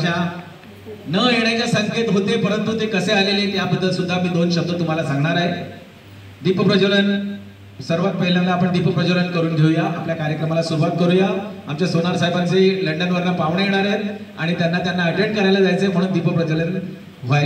माझ्या न येण्याचे संकेत होते, परंतु ते कसे आलेले त्याबद्दल सुद्धा मी 2 शब्द तुम्हाला सांगणार आहे. दीपप्रज्वलन, सर्वात पहिल्यांदा आपण दीपप्रज्वलन करून घेऊया. आपल्या कार्यक्रमाला सुरुवात करूया. आमच्या सोनार साहेबांचे लंडनवरनं पाहुणे येणार आहेत आणि त्यांना अटेंड करायला जायचंय, म्हणून दीपप्रज्वलन व्हायला.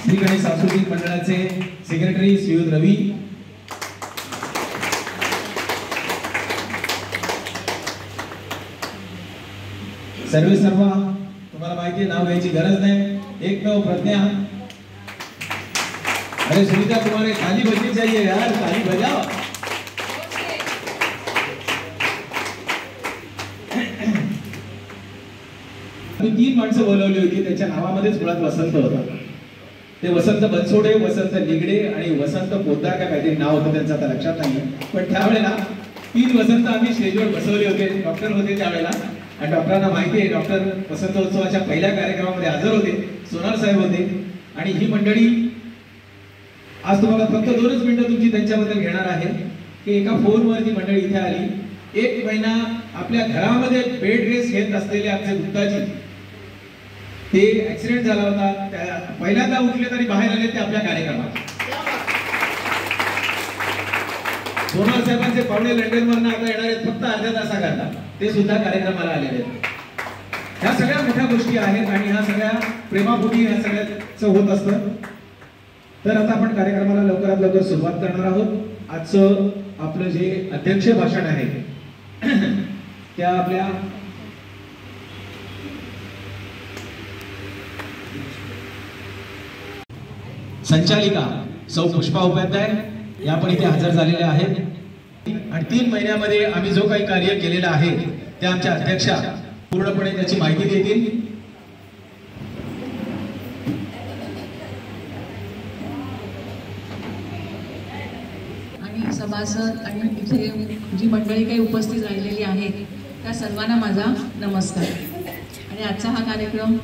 श्री गणेश सांस्कृतिक मंडळाचे सेक्रेटरी श्रीयुत रवी, सर्व तुम्हाला माहिती आहे, नाव घ्यायची गरज नाही. एकमेव प्रज्ञा. अरे सुनीता, तुम्हारे ताली बजनी चाहिए यार, ताली बजाओ. मी 3 माणसं बोलवली होती, त्याच्या नावामध्येच मुळात वसंत होता. ते वसंत बनसोडे, वसंत निगडे आणि वसंत पोद्दार का काहीतरी नाव होतं त्यांचं, आता लक्षात नाही. पण त्यावेळेला 3 वसंत आम्ही स्टेजवर बसवले होते. डॉक्टर होते त्यावेळेला आणि डॉक्टरांना माहिती आहे, डॉक्टर वसंतोत्सवाच्या पहिल्या कार्यक्रमामध्ये हजर होते. सोनार साहेब होते आणि ही मंडळी आज तुम्हाला फक्त 2च मिनिटं तुमची त्यांच्याबद्दल घेणार आहे की एका फोनवरती मंडळी इथे आली. 1 महिना आपल्या घरामध्ये बेड रेस्ट घेत असलेले आमचे गुप्ताजी, ते ऍक्सिडेंट झाला होता, पहिल्यांदा उठले तरी बाहेर आले ते आपल्या कार्यक्रमात. सोनार साहेबांचे पाहुणे लंडनवरनं आता येणार आहेत फक्त अर्ध्या तासाकरता, ते सुद्धा कार्यक्रमाला आलेले आहेत. ह्या सगळ्या मोठ्या गोष्टी आहेत आणि ह्या सगळ्या प्रेमापोटी ह्या सगळ्याचं होत असतं. तर आता आपण कार्यक्रमाला लवकरात लवकर सुरुवात करणार आहोत. आजचं आपलं जे अध्यक्ष भाषण आहे त्या आपल्या संचालिका सौ पुष्पा उपाध्याय या पण इथे हजर झालेल्या आहेत. आणि 3 महिन्यामध्ये आम्ही जो काही कार्य केलेलं आहे त्या आमच्या अध्यक्षा पूर्णपणे त्याची माहिती देतील. आणि सभासद आणि इथे जी मंडळी काही उपस्थित राहिलेली आहे त्या सर्वांना माझा नमस्कार. आणि आजचा हा कार्यक्रम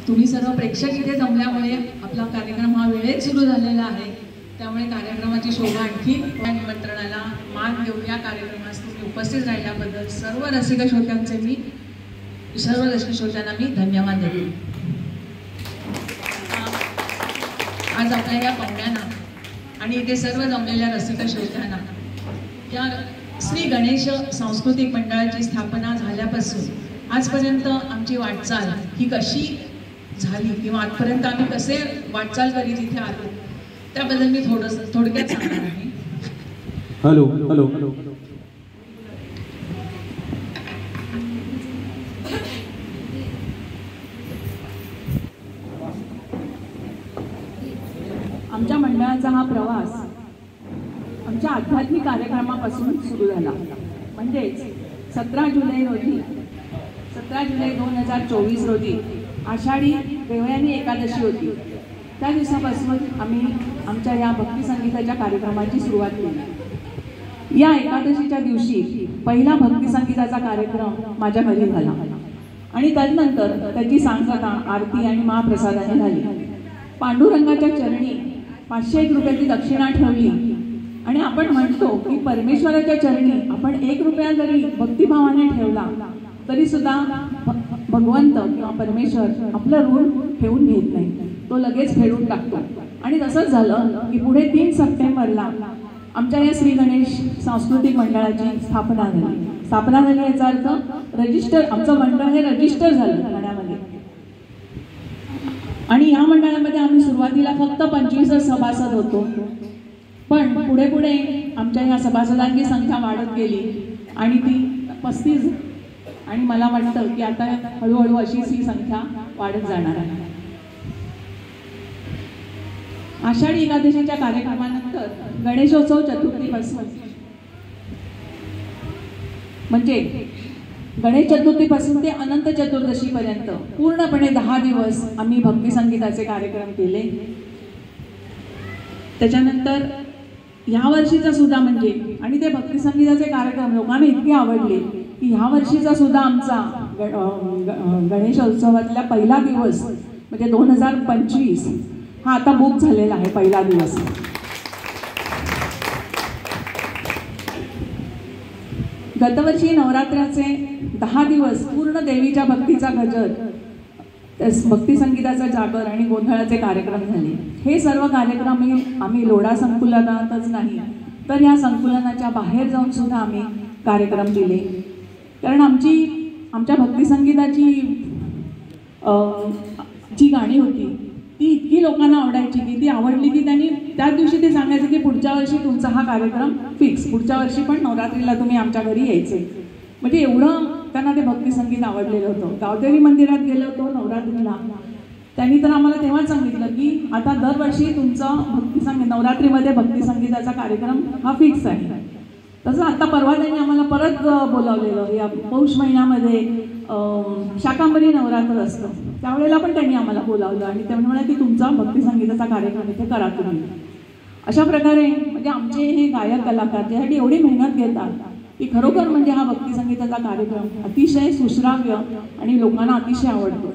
तुम्ही सर्व प्रेक्षक इथे जमल्यामुळे आपला कार्यक्रम हा वेळेत सुरू झालेला आहे. त्यामुळे कार्यक्रमाची शोभा आणखी निमंत्रणाला मान देऊन या कार्यक्रमास तुम्ही उपस्थित राहिल्याबद्दल सर्व रसिक श्रोत्यांचे मी धन्यवाद देते. आज आपल्या या पाहुण्यांना आणि इथे सर्व जमलेल्या रसिक श्रोत्यांना या श्री गणेश सांस्कृतिक मंडळाची स्थापना झाल्यापासून आजपर्यंत आमची वाटचाल ही कशी झाली किंवा आजपर्यंत आम्ही कसे वाटचाल करीत इथे आलो त्याबद्दल मी थोडक्यात सांगणार आहे. हॅलो. आमच्या मंडळाचा हा प्रवास आमच्या आध्यात्मिक कार्यक्रमापासून सुरू झाला. म्हणजेच 17 जुलै 2024 रोजी आषाढी देवयानी एकादशी होती. त्या दिवसापासून आम्ही आमच्या या भक्ती संगीताच्या कार्यक्रमाची सुरुवात केली. या एकादशीच्या दिवशी पहिला भक्ती संगीताचा कार्यक्रम माझ्या घरी झाला आणि त्यानंतर त्याची सांगता, आरती आणि महाप्रसादाने झाली. पांडुरंगाच्या चरणी 501 रुपयाची दक्षिणा ठेवली आणि आपण म्हणतो की परमेश्वराच्या चरणी आपण 1 रुपया जरी भक्तिभावाने ठेवला तरी सुद्धा भगवंत किंवा परमेश्वर आपलं ऋण ठेवून घेत नाही, तो लगेच फेडून टाकतो. आणि तसंच झालं की पुढे 3 सप्टेंबरला आमच्या या श्री गणेश सांस्कृतिक मंडळाची स्थापना झाली. याचा अर्थ रजिस्टर, आमचं मंडळ हे रजिस्टर झालं ठाण्यामध्ये. आणि या मंडळामध्ये आम्ही सुरुवातीला फक्त 25 सभासद होतो, पण पुढे पुढे आमच्या ह्या सभासदांची संख्या वाढत गेली आणि ती 35, आणि मला वाटतं की आता हळूहळू अशीच ही संख्या वाढत जाणार आहे. आषाढी एकादशीच्या कार्यक्रमानंतर गणेशोत्सव चतुर्थीपासून, म्हणजे गणेश चतुर्थीपासून ते अनंत चतुर्दशीपर्यंत पूर्णपणे 10 दिवस आम्ही भक्ती संगीताचे कार्यक्रम केले. त्याच्यानंतर ह्या वर्षीचा सुद्धा म्हणजे, आणि ते भक्ती संगीताचे कार्यक्रम लोकांना इतके आवडले की ह्या वर्षीचा सुद्धा आमचा गणेशोत्सवातला पहिला दिवस म्हणजे 2025 हा आता बुक झालेला आहे. पहिला दिवस गतवर्षी नवरात्राचे 10 दिवस पूर्ण देवीच्या भक्तीचा गजर, भक्ती संगीताचा जागर आणि गोंधळाचे कार्यक्रम झाले. हे सर्व कार्यक्रम आम्ही लोढा संकुलनातच नाही तर या संकुलनाच्या बाहेर जाऊन सुद्धा आम्ही कार्यक्रम दिले. कारण आमच्या भक्ती संगीताची जी गाणी होती ती इतकी लोकांना आवडायची की ती आवडली की त्यांनी त्याच दिवशी ते सांगायचं की पुढच्या वर्षी तुमचा हा कार्यक्रम फिक्स, पुढच्या वर्षी पण नवरात्रीला तुम्ही आमच्या घरी यायचे. म्हणजे एवढं त्यांना ते भक्ती संगीत आवडलेलं होतं. गावदेवी मंदिरात गेलो होतो नवरात्रीला, त्यांनी तर आम्हाला तेव्हाच सांगितलं की आता दरवर्षी तुमचं भक्ती संगीत, नवरात्रीमध्ये भक्ती संगीताचा कार्यक्रम हा फिक्स आहे. तसं आता परवा त्यांनी आम्हाला परत बोलावलेलं, या पौष महिन्यामध्ये शाकांबरी नवरात्र असतं त्यावेळेला पण त्यांनी आम्हाला बोलावलं आणि ते म्हणाले की तुमचा भक्ती संगीताचा कार्यक्रम इथे करा तुम्ही. अशा प्रकारे म्हणजे आमचे हे गायक कलाकार त्यासाठी एवढी मेहनत घेतात की खरोखर म्हणजे हा भक्ती संगीताचा कार्यक्रम अतिशय सुश्राव्य आणि लोकांना अतिशय आवडतो.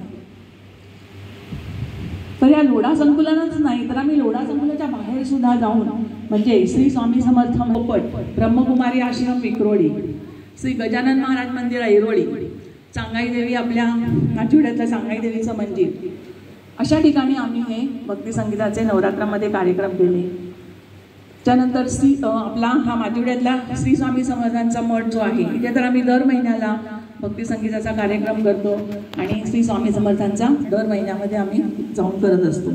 तर या लोढा संकुलनच नाही तर आम्ही लोढा संकुलाच्या बाहेर सुद्धा जाऊन म्हणजे श्री स्वामी समर्थ मोपट, ब्रह्मकुमारी आश्रम विक्रोळी, श्री गजानन महाराज मंदिर ऐरोळी, सांगाई देवी आपल्या नाशिवड्यातल्या सांगाई देवीचं मंदिर, अशा ठिकाणी आम्ही हे भक्ती संगीताचे नवरात्रामध्ये कार्यक्रम केले. त्यानंतर आपला हा माजिवड्यातला श्री स्वामी समर्थांचा मठ जो आहे इथे तर आम्ही दर महिन्याला भक्ती संगीताचा कार्यक्रम करतो आणि श्री स्वामी समर्थांचा दर महिन्यामध्ये आम्ही जाऊन करत असतो.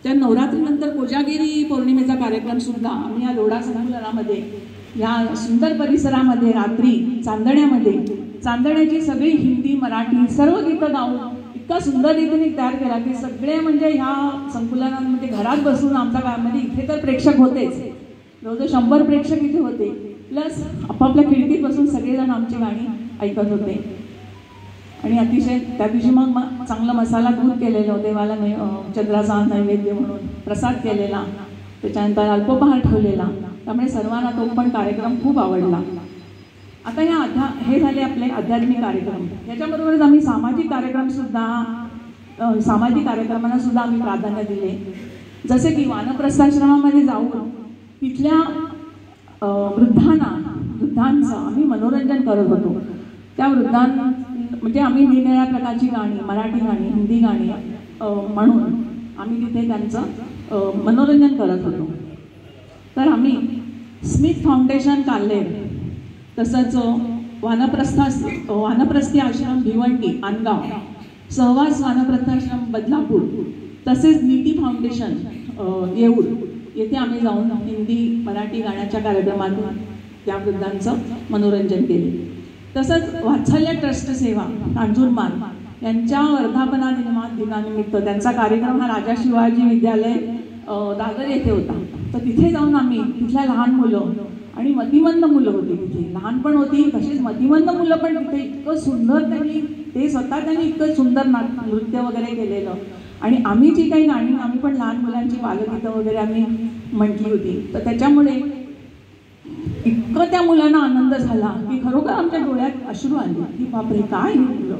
त्या नवरात्रीनंतर कोजागिरी पौर्णिमेचा कार्यक्रम सुद्धा आम्ही या लोढा संकुलनामध्ये, या सुंदर परिसरामध्ये रात्री चांदण्याची सगळी हिंदी मराठी सर्व गीतं गाऊन इतका सुंदर रीतीने तयार केला की सगळे म्हणजे ह्या संकुलनामध्ये घरात बसून आमचा म्हणजे इथे तर प्रेक्षक होतेच, जवळजवळ 100 प्रेक्षक इथे होते, प्लस आपापल्या खिडकीत बसून सगळेजण आमची गाणी ऐकत होते. आणि अतिशय त्या दिवशी मग चांगला मसाला दूध केलेलं देवाला चंद्राचा नैवेद्य म्हणून प्रसाद केलेला, त्याच्यानंतर अल्पोपहार ठेवलेला, त्यामुळे सर्वांना तो पण कार्यक्रम खूप आवडला. आता हे झाले आपले आध्यात्मिक कार्यक्रम. याच्याबरोबरच आम्ही सामाजिक कार्यक्रमांना सुद्धा आम्ही प्राधान्य दिले. जसे की वानप्रस्थाश्रमामध्ये जाऊन तिथल्या वृद्धांचं आम्ही मनोरंजन करत होतो. त्या वृद्धांना म्हणजे आम्ही निरनिराळ्या प्रकारची गाणी, मराठी गाणी, हिंदी गाणी म्हणून आम्ही तिथे त्यांचं मनोरंजन करत होतो. तर आम्ही स्मिथ फाउंडेशन काल्हेर, तसंच वानप्रस्थी आश्रम भिवंडी आनगाव, सहवास वानप्रस्थाश्रम बदलापूर, तसेच नीती फाउंडेशन येऊर येथे आम्ही जाऊन हिंदी मराठी गाण्याच्या कार्यक्रमातून त्या वृद्धांचं मनोरंजन केले. तसंच वात्सल्य ट्रस्ट सेवा कांजूरमार्ग यांच्या वर्धापनादिनानिमित्त त्यांचा कार्यक्रम हा राजा शिवाजी विद्यालय दादर येथे होता. तर तिथे जाऊन आम्ही तिथल्या लहान मुलं आणि मतिमंद मुलं होती, तिथे लहानपण होती तशीच मतिमंद मुलं पण तिथे इतकं सुंदर त्यांनी इतकं सुंदर नृत्य वगैरे केलेलं. आणि आम्ही जी काही गाणी आम्ही पण लहान मुलांची बालगीतं वगैरे आम्ही म्हटली होती. तर त्याच्यामुळे इतकं त्या मुलांना आनंद झाला की खरोखर आमच्या डोळ्यात अश्रू आले की बापरे काय ही मुलं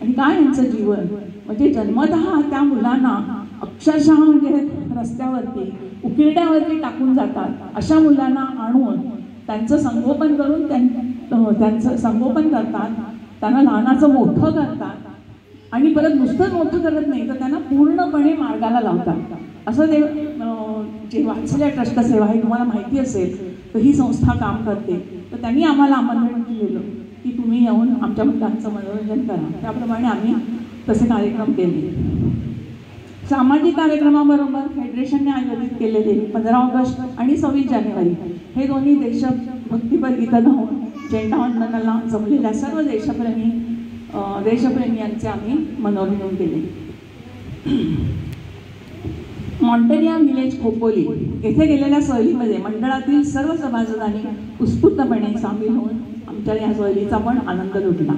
आणि काय यांचं जीवन. म्हणजे जन्मतः त्या मुलांना अक्षरशः म्हणजे रस्त्यावरती उकिरड्यावरती टाकून जातात. अशा मुलांना आणून त्यांचं संगोपन करून त्यांचं संगोपन करतात, त्यांना लहानाचं मोठं करतात आणि परत नुसतं मोठं करत नाही तर त्यांना पूर्णपणे मार्गाला लावतात. असं ते जे वात्सल्य ट्रस्ट सेवा हे तुम्हाला माहिती असेल तर ही संस्था काम करते. तर त्यांनी आम्हाला आमंत्रण दिलेलं की तुम्ही येऊन आमच्या मुलांचं मनोरंजन करा. त्याप्रमाणे आम्ही तसे कार्यक्रम केले. सामाजिक कार्यक्रमाबरोबर फेडरेशनने आयोजित केलेले 15 ऑगस्ट आणि 26 जानेवारी हे दोन्ही देशभक्तीपर गीतं गाऊन झेंडावंदनाला जमलेल्या सर्व देशप्रेमियांचे आम्ही मनोरंजन केले. मॉन्टेनिया व्हिलेज खोपोली येथे गेलेल्या सहलीमध्ये मंडळातील सर्व सभासदांनी उत्स्फूर्तपणे सामील होऊन आमच्या या सहलीचा पण आनंद लुटला.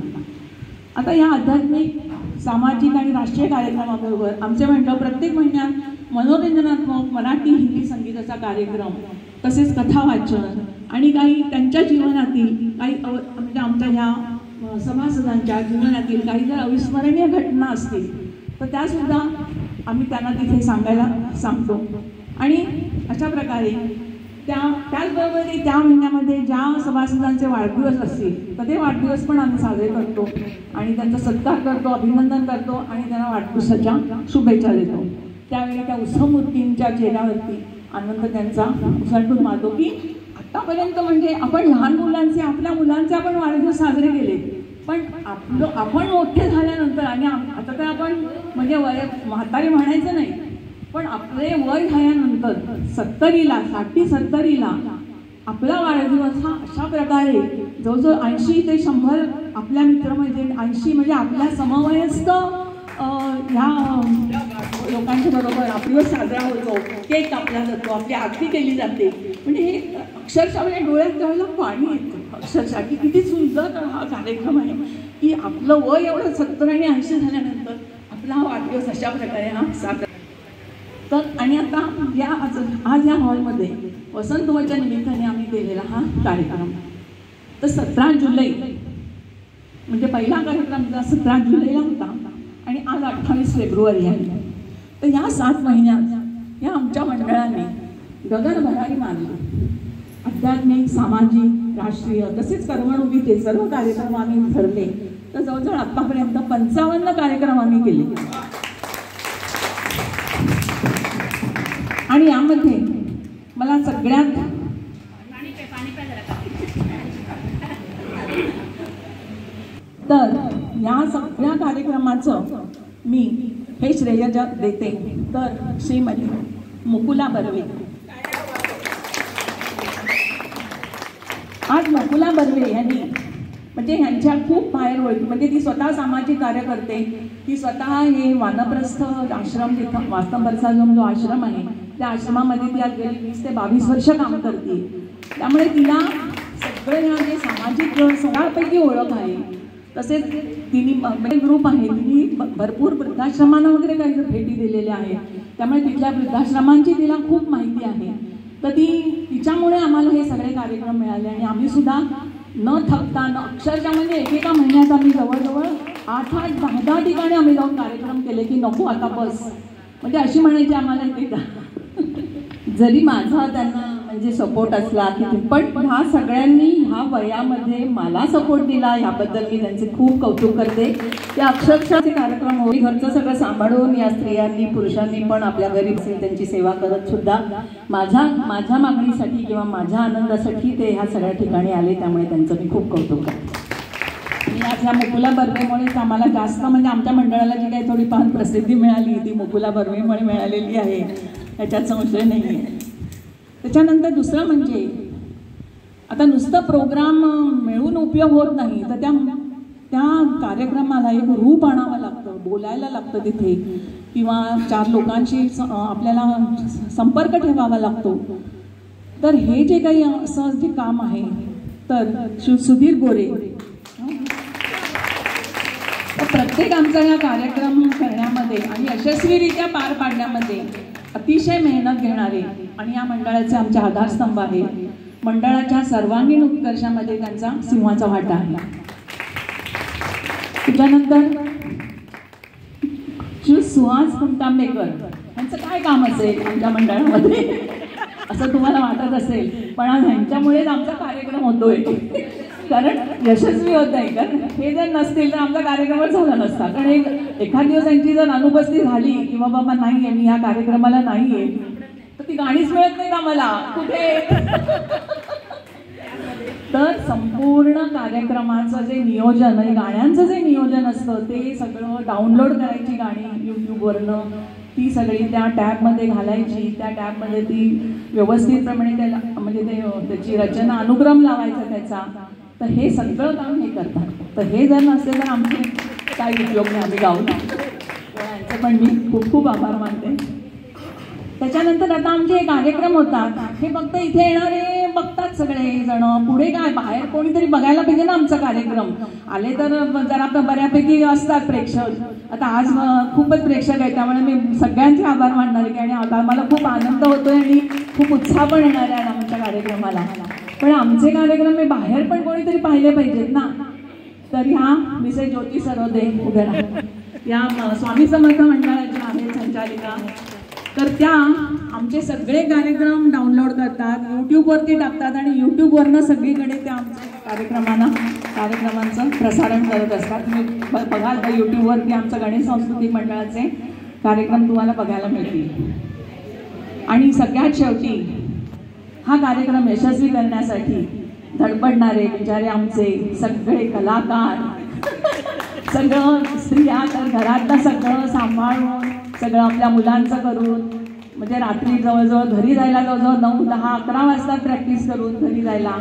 आता या आध्यात्मिक, सामाजिक आणि राष्ट्रीय कार्यक्रमाबरोबर आमचे मंडळ प्रत्येक महिन्यात मनोरंजनात्मक मराठी हिंदी संगीताचा कार्यक्रम तसेच कथा वाचन आणि काही त्यांच्या जीवनातील काही म्हणजे आमच्या ह्या सभासदांच्या जीवनातील काही जर अविस्मरणीय घटना असतील तर त्यासुद्धा आम्ही त्यांना तिथे सांगायला सांगतो. आणि अशा प्रकारे त्याचबरोबर त्या महिन्यामध्ये ज्या सभासदांचे वाढदिवस असतील तर ते वाढदिवस पण आम्ही साजरे करतो आणि त्यांचा सत्कार करतो, अभिनंदन करतो आणि त्यांना वाढदिवसाच्या शुभेच्छा देतो. त्यावेळी त्या उत्सवमूर्तींच्या चेहऱ्यावरती आनंद त्यांचा उसळटून मारतो की आतापर्यंत म्हणजे आपण लहान मुलांचे, आपल्या मुलांचे आपण वाढदिवस साजरे केले, पण आपण मोठे झाल्यानंतर आणि आता तर आपण म्हणजे म्हातारे म्हणायचं नाही, पण आपले वय झाल्यानंतर 70ला 60-70ला आपला वाढदिवस हा अशा प्रकारे जवळजवळ 80 ते 100 आपल्या मित्रमैत्रिणी 80 म्हणजे आपल्या समवयस्क ह्या लोकांच्या बरोबर आपला साजरा होतो, केक कापला जातो, आपली आरती केली जाते. म्हणजे हे अक्षरशः म्हणजे डोळ्यात त्यावेळेला पाणी येतं अक्षरशः की किती सुंदर हा कार्यक्रम आहे की आपलं वय एवढं 70 आणि 80 झाल्यानंतर आपला हा वाढदिवस अशा प्रकारे हा साजरा. तर आणि आता आज या हॉलमध्ये वसंतोत्सवाच्या निमित्ताने आम्ही केलेला हा कार्यक्रम. तर 17 जुलै म्हणजे पहिला कार्यक्रम 17 जुलैला होता आणि आज 28 फेब्रुवारी आहे. तर या 7 महिन्यात या आमच्या मंडळाने गगन भरारी मारली. आध्यात्मिक, सामाजिक, राष्ट्रीय तसेच करमणुकीचे सर्व कार्यक्रम आम्ही ठरले. तर जवळजवळ आतापर्यंत 55 कार्यक्रम आम्ही केले. आणि यामध्ये मला सगळ्यात तर या सगळ्या कार्यक्रमाचं मी हे श्रेय देते तर श्रीमती मुकुला बर्वे. आज मुकुला बर्वे यांनी म्हणजे ह्यांच्या खूप बाहेर ओळखी, म्हणजे ती स्वतः सामाजिक कार्य करते. ती स्वतः हे वानप्रस्थ आश्रम जिथं वास्तंबरचा जो आश्रम आहे त्या आश्रमामध्ये ती आज गेली 20 ते 22 वर्ष काम करते. त्यामुळे तिला सगळे ह्या जे सामाजिक सगळ्यापैकी ओळख आहे. तसेच तिने ग्रुप आहे, तिने भरपूर वृद्धाश्रमांना वगैरे काही भेटी दिलेल्या आहेत. त्यामुळे तिथल्या वृद्धाश्रमांची तिला खूप माहिती आहे. तर तिच्यामुळे आम्हाला हे सगळे कार्यक्रम मिळाले आणि आम्ही सुद्धा न थकता अक्षरशः म्हणजे एकेका महिन्यात आम्ही जवळजवळ 8-10 ठिकाणी आम्ही जाऊन कार्यक्रम केले की नको आता बस, म्हणजे अशी म्हणायची आम्हाला एकेका. जरी माझा त्यांना म्हणजे सपोर्ट असला की पण ह्या सगळ्यांनी ह्या वयामध्ये मला सपोर्ट दिला याबद्दल मी त्यांचे खूप कौतुक करते. ते अक्षरशः ते कार्यक्रम होई घरचं सगळं सांभाळून या स्त्रियांनी पुरुषांनी पण आपल्या घरी त्यांची सेवा करत सुद्धा माझ्या मागणीसाठी किंवा माझ्या आनंदासाठी ते ह्या सगळ्या ठिकाणी आले. त्यामुळे त्यांचं मी खूप कौतुक करते. आणि आज ह्या मुकुला बर्वेमुळेच आम्हाला जास्त म्हणजे आमच्या मंडळाला जी काही थोडीफार प्रसिद्धी मिळाली ती मुकुला बर्वेमुळे मिळालेली आहे, याच्यात संशय नाही आहे. त्याच्यानंतर दुसरं म्हणजे आता नुसतं प्रोग्राम मिळून उपयोग होत नाही, तर त्या कार्यक्रमाला एक रूप आणावं लागतं, बोलायला लागतं तिथे किंवा 4 लोकांशी आपल्याला संपर्क ठेवावा लागतो. तर हे जे काही असं जे काम आहे तर सुधीर गोरे प्रत्येक आमचा या कार्यक्रम करण्यामध्ये आणि यशस्वीरित्या पार पाडण्यामध्ये अतिशय मेहनत घेणारे आणि या मंडळाचे आमचे आधारस्तंभ आहे. मंडळाच्या सर्वांगीण उत्कर्षामध्ये त्यांचा सिंहाचा वाटा आहे. त्याच्यानंतर सुहास कुंटांबेकर यांचं काय काम असेल आमच्या मंडळामध्ये असं तुम्हाला वाटत असेल, पण आज ह्यांच्यामुळेच आमचा कार्यक्रम होतोय. कारण यशस्वी होत नाही. कारण हे जर नसतील तर आमचा कार्यक्रमच झाला नसता. कारण एखाद दिवस त्यांची जर अनुपस्थिती झाली किंवा बाबा नाही आहे, मी ह्या कार्यक्रमाला नाही आहे, तर ती गाणीच मिळत नाही का मला कुठे. तर संपूर्ण कार्यक्रमाचं जे नियोजन आणि गाण्यांचं जे नियोजन असतं ते सगळं डाउनलोड करायची गाणी यूट्यूबवरनं, ती सगळी त्या टॅबमध्ये घालायची, त्या टॅबमध्ये ती व्यवस्थितप्रमाणे त्याला म्हणजे त्याची रचना अनुक्रम लावायचा त्याचा. तर हे सगळं काम हे करतात. तर हे जर नसते तर आमचे काही उपयोग नाही, आम्ही गाऊ लागतो. यांचं पण मी खूप खूप आभार मानते. त्याच्यानंतर आता आमचे हे कार्यक्रम होतात, हे फक्त इथे येणारे बघतात सगळे जण, पुढे काय बाहेर कोणीतरी बघायला पाहिजे ना आमचा कार्यक्रम. आले तर जरा बऱ्यापैकी असतात प्रेक्षक. आता आज खूपच प्रेक्षक आहेत, त्यामुळे मी सगळ्यांचे आभार मानणार आहे. आणि आता मला खूप आनंद होतोय आणि खूप उत्साह पण येणार आहे आमच्या कार्यक्रमाला. पण आमचे कार्यक्रम हे बाहेर पण कोणीतरी पाहिले पाहिजेत ना. तर ह्या मिसेस ज्योती सरोदे उभ्या या स्वामी समर्थ मंडळाच्या आहेत संचालिका. तर त्या आमचे सगळे कार्यक्रम डाउनलोड करतात, यूट्यूबवरती टाकतात आणि यूट्यूबवरनं सगळीकडे त्या आमच्या कार्यक्रमांचं प्रसारण करत असतात. तुम्ही बघाल तर यूट्यूबवरती आमचं गणेश सांस्कृतिक मंडळाचे कार्यक्रम तुम्हाला बघायला मिळतील. आणि सगळ्यात शेवटी हा कार्यक्रम यशस्वी करण्यासाठी धडपडणारे बिचारे आमचे सगळे कलाकार, सगळं स्त्रिया तर घरातलं सगळं सांभाळून सगळं आपल्या मुलांचं करून, म्हणजे रात्री जवळजवळ घरी जायला जवळजवळ 9, 10, 11 वाजतात प्रॅक्टिस करून घरी जायला.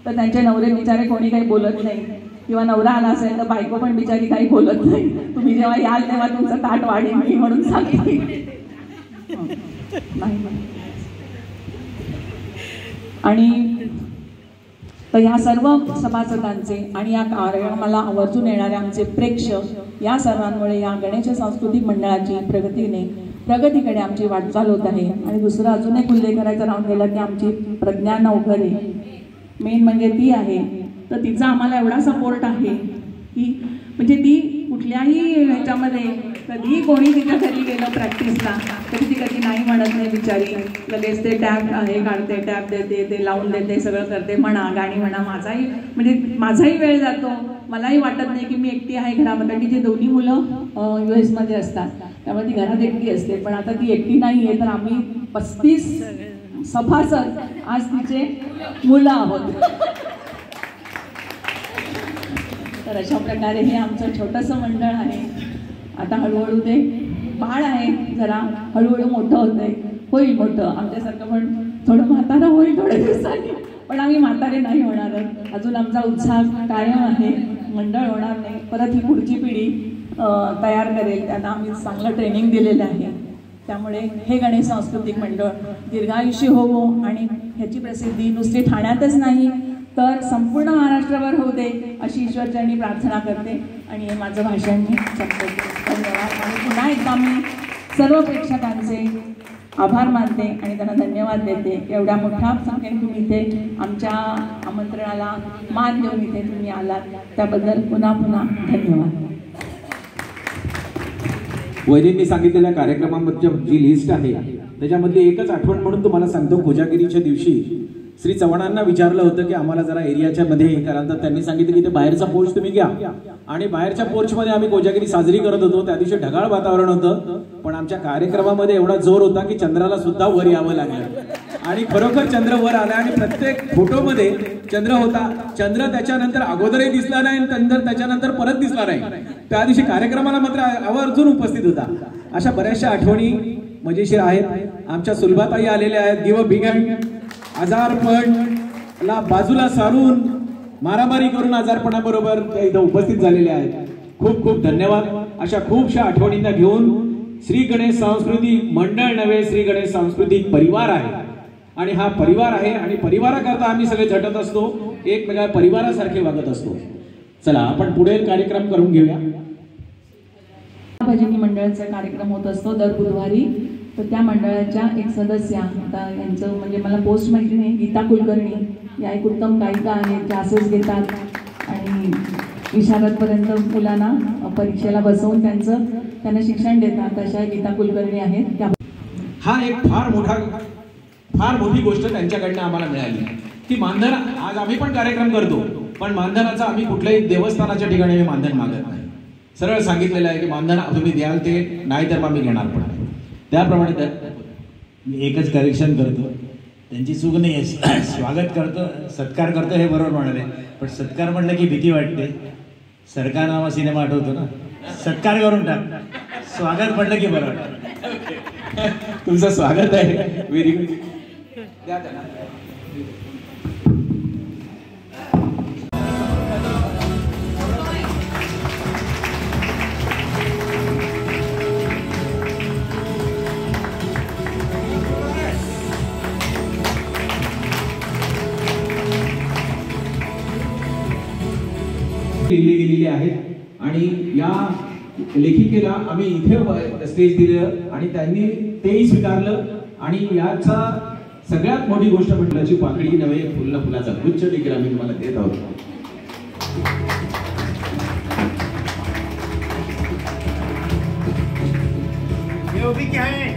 तर त्यांचे नवरे बिचारे कोणी काही बोलत नाही, किंवा नवरा आला असेल तर बायको पण बिचारी काही बोलत नाही. तुम्ही जेव्हा याल तेव्हा तुमचं ताट वाढेल मी म्हणून सांगते. आणि तर ह्या सर्व सभासदांचे आणि या कार्यक्रमाला आवर्जून येणारे आमचे प्रेक्षक या सर्वांमुळे या गणेश सांस्कृतिक मंडळाची प्रगतीकडे आमची वाटचाल होत आहे. आणि दुसरं अजून एक उल्लेख करायचा राहून गेला की आमची प्रज्ञा नवघरे मेन म्हणजे ती आहे. तर तिचा आम्हाला एवढा सपोर्ट आहे की म्हणजे ती कुठल्याही ह्याच्यामध्ये कधीही कोणी तिच्या घरी गेलं प्रॅक्टिसला तरी ती कधी नाही म्हणत नाही बिचारी. लगेच ते टॅब हे काढते, टॅब देते, ते लावून देते, सगळं करते. गाणी म्हणा. माझाही वेळ जातो. मलाही वाटत नाही की मी एकटी आहे घरामध्ये. तिचे दोन्ही मुलं US मध्ये असतात, त्यामुळे ती घरात एकटी असते. पण आता ती एकटी नाही आहे, तर आम्ही 35 सभासद आज तिचे मुलं आहोत. तर अशा प्रकारे हे आमचं छोटंसं मंडळ आहे. आता हळूहळू ते बाळ आहे, जरा हळूहळू मोठं होईल मोठं. आमच्यासारखं पण थोडं म्हातारं होईल थोड्या दिवसांनी, पण आम्ही म्हातारे नाही होणार. अजून आमचा उत्साह कायम आहे. मंडळ होणार नाही. परत ही पुढची पिढी तयार करेल, त्यांना आम्ही चांगलं ट्रेनिंग दिलेलं आहे. त्यामुळे हे गणेश सांस्कृतिक मंडळ दीर्घायुष्य होवो आणि ह्याची प्रसिद्धी नुसती ठाण्यातच नाही तर संपूर्ण महाराष्ट्रभर होऊ दे अशी ईश्वरचरणी प्रार्थना करते. आणि हे माझं भाषण मी संपवते. धन्यवाद. आणि पुन्हा एकदा मी सर्व प्रेक्षकांचे आभार मानते आणि त्यांना धन्यवाद देते. एवढ्या मोठ्या संख्येने तुम्ही इथे आमच्या आमंत्रणाला मान देऊन इथे तुम्ही आलात त्याबद्दल पुन्हा पुन्हा धन्यवाद. वैद्यांनी सांगितलेल्या कार्यक्रमांमध्ये जी लिस्ट आहे त्याच्यामधली एकच आठवण म्हणून तुम्हाला सांगतो. कोजागिरीच्या दिवशी श्री चव्हाणांना विचारलं होतं की आम्हाला जरा एरियाच्या मध्ये हे करा, तर त्यांनी सांगितलं की ते बाहेरचा पोर्च तुम्ही घ्या. आणि बाहेरच्या पोर्चमध्ये आम्ही कोजागिरी साजरी करत होतो. त्या दिवशी ढगाळ वातावरण होतं, पण आमच्या कार्यक्रमामध्ये एवढा जोर होता की चंद्राला सुद्धा वर यावं लागलं. आणि खरोखर चंद्र वर आला आणि प्रत्येक फोटोमध्ये चंद्र होता. चंद्र त्याच्यानंतर अगोदरही दिसला नाही आणि चंद्र त्याच्यानंतर परत दिसला नाही. त्या दिवशी कार्यक्रमाला मात्र आवर्जून उपस्थित होता. अशा बऱ्याचशा आठवणी मजेशीर आहेत. आमच्या सुलभाताई आलेल्या आहेत. दिव बिघण आजारपणला बाजूला सारून मारामारी करून आजारपणाबरोबर त्या इथं उपस्थित झालेले आहेत. खूप खूप धन्यवाद. अशा खूपशा आठवणींना घेऊन श्री गणेश सांस्कृतिक मंडळ नव्हे, श्री गणेश सांस्कृतिक परिवार आहे. आणि हा परिवार आहे आणि परिवाराकरता आम्ही सगळे झटत असतो, एकमेकांच्या परिवारासारखे वागत असतो. चला आपण पुढे कार्यक्रम करून घेऊया. भजनी मंडळाचा कार्यक्रम होत असतो दर बुधवारी. तर त्या मंडळाच्या एक सदस्य, आता यांचं म्हणजे मला पोस्ट माहिती नाही, गीता कुलकर्णी या एक उत्तम गायिका आहेत, क्लासेस घेतात आणि विशारदपर्यंत मुलांना परीक्षेला बसवून त्यांना शिक्षण देतात. अशा गीता कुलकर्णी आहेत. त्या हा एक फार मोठी गोष्ट त्यांच्याकडनं आम्हाला मिळाली की मानधन. आज आम्ही पण कार्यक्रम करतो पण मानधनाचं आम्ही कुठल्याही देवस्थानाच्या ठिकाणी मानधन मागत नाही. सरळ सांगितलेलं आहे की मानधन तुम्ही द्याल ते, नाही तर मग मी घेणार पण नाही. त्याप्रमाणे मी एकच करेक्शन करतो, त्यांची चूक नाही आहे. स्वागत करतो, सत्कार करतो हे बरोबर म्हणाले, पण सत्कार म्हटलं की भीती वाटते. सरकार नावा सिनेमा आठवतो ना, सत्कार करून टाक, स्वागत म्हटलं की बरं वाटतं. तुमचं स्वागत आहे, व्हेरी गुड. द्या त्यांना. लिहिले गेलेले आहेत आणि या लेखिकेला आम्ही इथे स्टेज दिलं आणि त्यांनी तेही स्वीकारलं. आणि याचा सगळ्यात मोठी गोष्ट म्हटल्याची पाकळी नव्हे, फुलाचा गुच्छ देखील आम्ही तुम्हाला देत आहोत. क्या है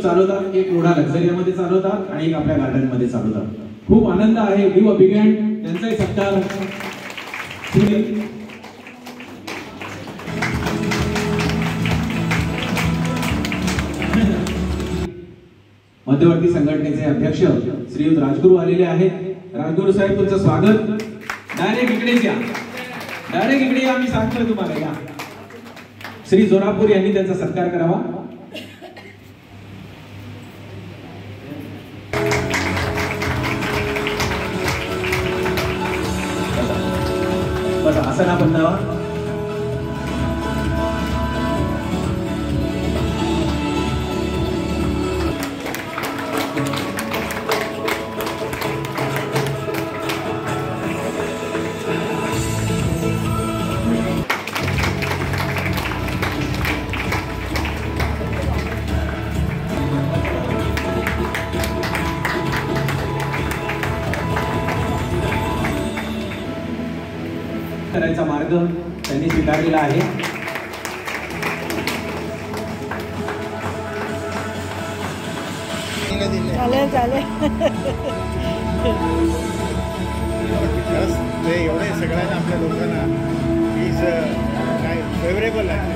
चालवतात, एक रोडा लक्झरियामध्ये चालवतात आणि एक आपल्या गार्डन मध्ये चालवतात. खूप आनंद आहे. Give a big hand. त्यांचाही सत्कार. मध्यवर्ती संघटनेचे अध्यक्ष श्रीयुत राजगुरू आलेले आहेत. राजगुरू साहेब तुमचं स्वागत. डायरेक्ट इकडेच या, डायरेक्ट इकडे या, आम्ही सांगतोय तुम्हाला या. श्री जोरापूर यांनी त्यांचा सत्कार करावा. बस आसना बंधावा. करायचा मार्ग त्यांनी स्वीकारलेला आहे. एवढे सगळ्यांना आपल्या लोकांना प्लीज काय फेवरेबल आहे.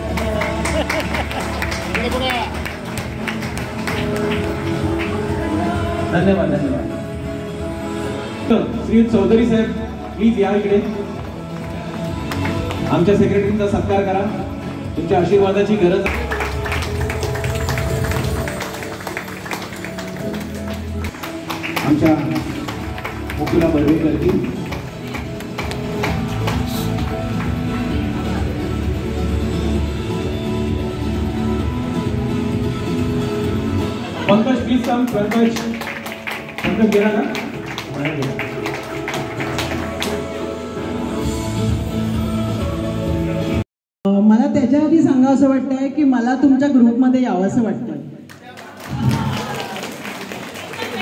धन्यवाद धन्यवाद. श्री चौधरी साहेब प्लीज या इकडे. आमच्या सेक्रेटरीचा सत्कार करा. तुमच्या आशीर्वादाची गरज आहे. आमच्या मुकुला बर्वेकरजी, पंकज प्लीज कम. पंकज गेला का? मला त्याच्या आधी सांगावं असं वाटतंय की मला तुमच्या ग्रुपमध्ये यावं असं वाटतंय.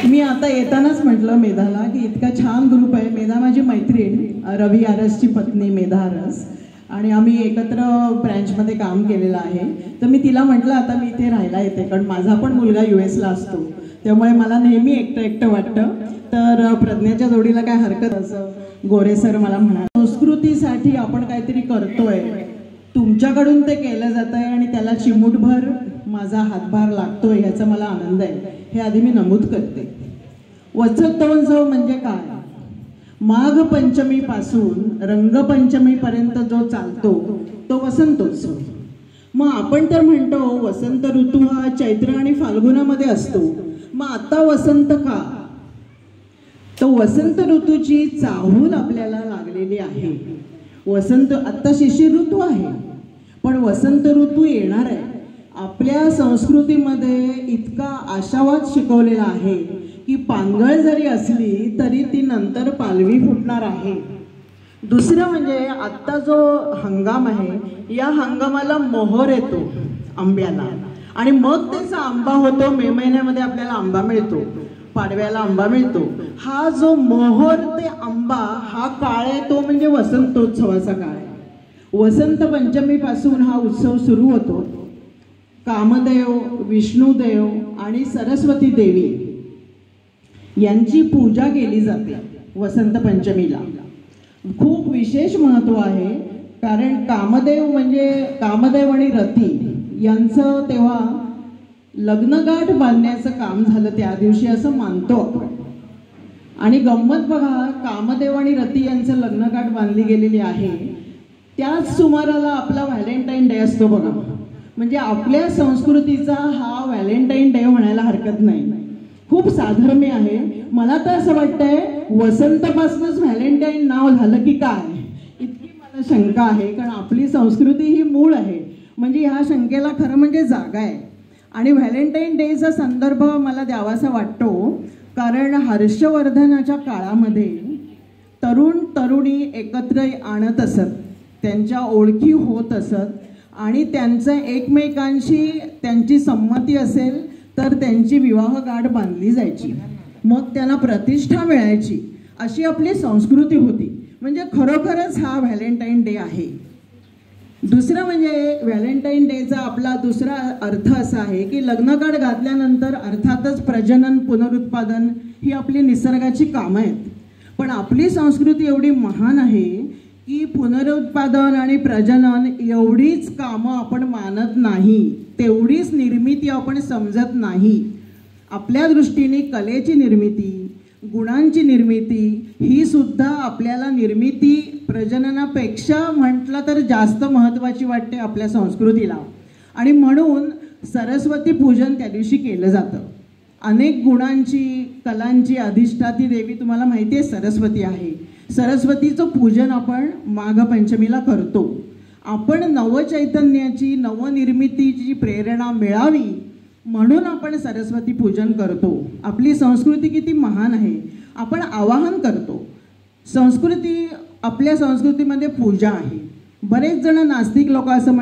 मी आता येतानाच म्हटलं मेधाला की इतका छान ग्रुप आहे. मेधा माझी मैत्रीण, रवी आरसची पत्नी मेधा आरस, आणि आम्ही एकत्र ब्रँचमध्ये काम केलेलं आहे. तर मी तिला म्हटलं आता मी इथे राहायला येते, कारण माझा पण मुलगा US ला असतो, त्यामुळे मला नेहमी एकटं एकटं वाटतं. तर प्रज्ञाच्या जोडीला काय हरकत, असं गोरे सर मला म्हणाले. संस्कृतीसाठी आपण काहीतरी करतोय, तुमच्याकडून ते केलं जात आहे आणि त्याला चिमूटभर माझा हातभार लागतोय, ह्याचा मला आनंद आहे. हे आधी मी नमूद करते. वसंतोत्सव म्हणजे काय? माघ पंचमीपासून रंगपंचमीपर्यंत जो चालतो तो वसंतोत्सव. मग आपण तर म्हणतो वसंत ऋतू हा चैत्र आणि फाल्गुनामध्ये असतो. मग आता वसंत का? तो वसंत ऋतूची चाहूल आपल्याला लागलेली आहे. वसंत आत्ता शिशिर ऋतू आहे, पण वसंत ऋतू येणार आहे. आपल्या संस्कृतीमध्ये इतका आशावाद शिकवलेला आहे की पानगळ जरी असली तरी ती नंतर पालवी फुटणार आहे. दुसरं म्हणजे आत्ता जो हंगाम आहे, या हंगामाला मोहर येतो आंब्याला, आणि मग त्याचा आंबा होतो. मे महिन्यामध्ये आपल्याला आंबा मिळतो. पाडव्याला आंबा मिळतो. हा जो मोहर ते आंबा हा काळ आहे तो म्हणजे वसंतोत्सवाचा काळ आहे. वसंत पंचमीपासून हा उत्सव सुरू होतो. कामदेव, विष्णुदेव आणि सरस्वती देवी यांची पूजा केली जाते वसंत पंचमीला. खूप विशेष महत्त्व आहे, कारण कामदेव आणि रती यांचं तेव्हा लग्नगाठ बांधण्याचं काम झालं त्या दिवशी असं मानतो आपण. आणि गंमत बघा, कामदेव आणि रती यांचं लग्नगाठ बांधली गेलेली आहे. त्याच सुमाराला आपला व्हॅलेंटाईन डे असतो बघा. म्हणजे आपल्या संस्कृतीचा हा व्हॅलेंटाईन डे म्हणायला हरकत नाही. खूप साधर्म्य आहे. मला तर असं वाटतंय वसंतपासूनच व्हॅलेंटाईन नाव झालं की काय, इतकी मला शंका आहे. कारण आपली संस्कृती ही मूळ आहे. म्हणजे ह्या शंकेला खरं म्हणजे जागा आहे. आणि व्हॅलेंटाईन डेचा संदर्भ मला द्यावासा वाटतो, कारण हर्षवर्धनाच्या काळामध्ये तरुण तरुणी एकत्र आणत असत, त्यांच्या ओळखी होत असत आणि त्यांचं एकमेकांशी त्यांची संमती असेल तर त्यांची विवाहगाठ बांधली जायची, मग त्यांना प्रतिष्ठा मिळायची. अशी आपली संस्कृती होती. म्हणजे खरोखरच हा व्हॅलेंटाईन डे आहे. दुसरं म्हणजे व्हॅलेंटाईन डेचा आपला दुसरा अर्थ असा आहे की लग्नगाठ घातल्यानंतर अर्थातच प्रजनन पुनरुत्पादन ही आपली निसर्गाची कामं आहेत. पण आपली संस्कृती एवढी महान आहे की पुनरुत्पादन आणि प्रजनन एवढीच कामं आपण मानत नाही, तेवढीच निर्मिती आपण समजत नाही. आपल्या दृष्टीने कलेची निर्मिती, गुणांची निर्मिती ही सुद्धा आपल्याला निर्मिती प्रजननापेक्षा म्हटलं तर जास्त महत्त्वाची वाटते आपल्या संस्कृतीला. आणि म्हणून सरस्वती पूजन त्या दिवशी केलं जातं. अनेक गुणांची, कलांची अधिष्ठाती देवी तुम्हाला माहिती आहे सरस्वती आहे. सरस्वतीचं पूजन आपण माघ पंचमीला करतो. आपण नवचैतन्याची, नवनिर्मितीची प्रेरणा मिळावी म्हणून आपण सरस्वती पूजन करतो. आपली संस्कृती किती महान आहे. आपण आवाहन करतो. आपल्या संस्कृतीमध्ये पूजा आहे. बरेच जण नास्तिक लोक असं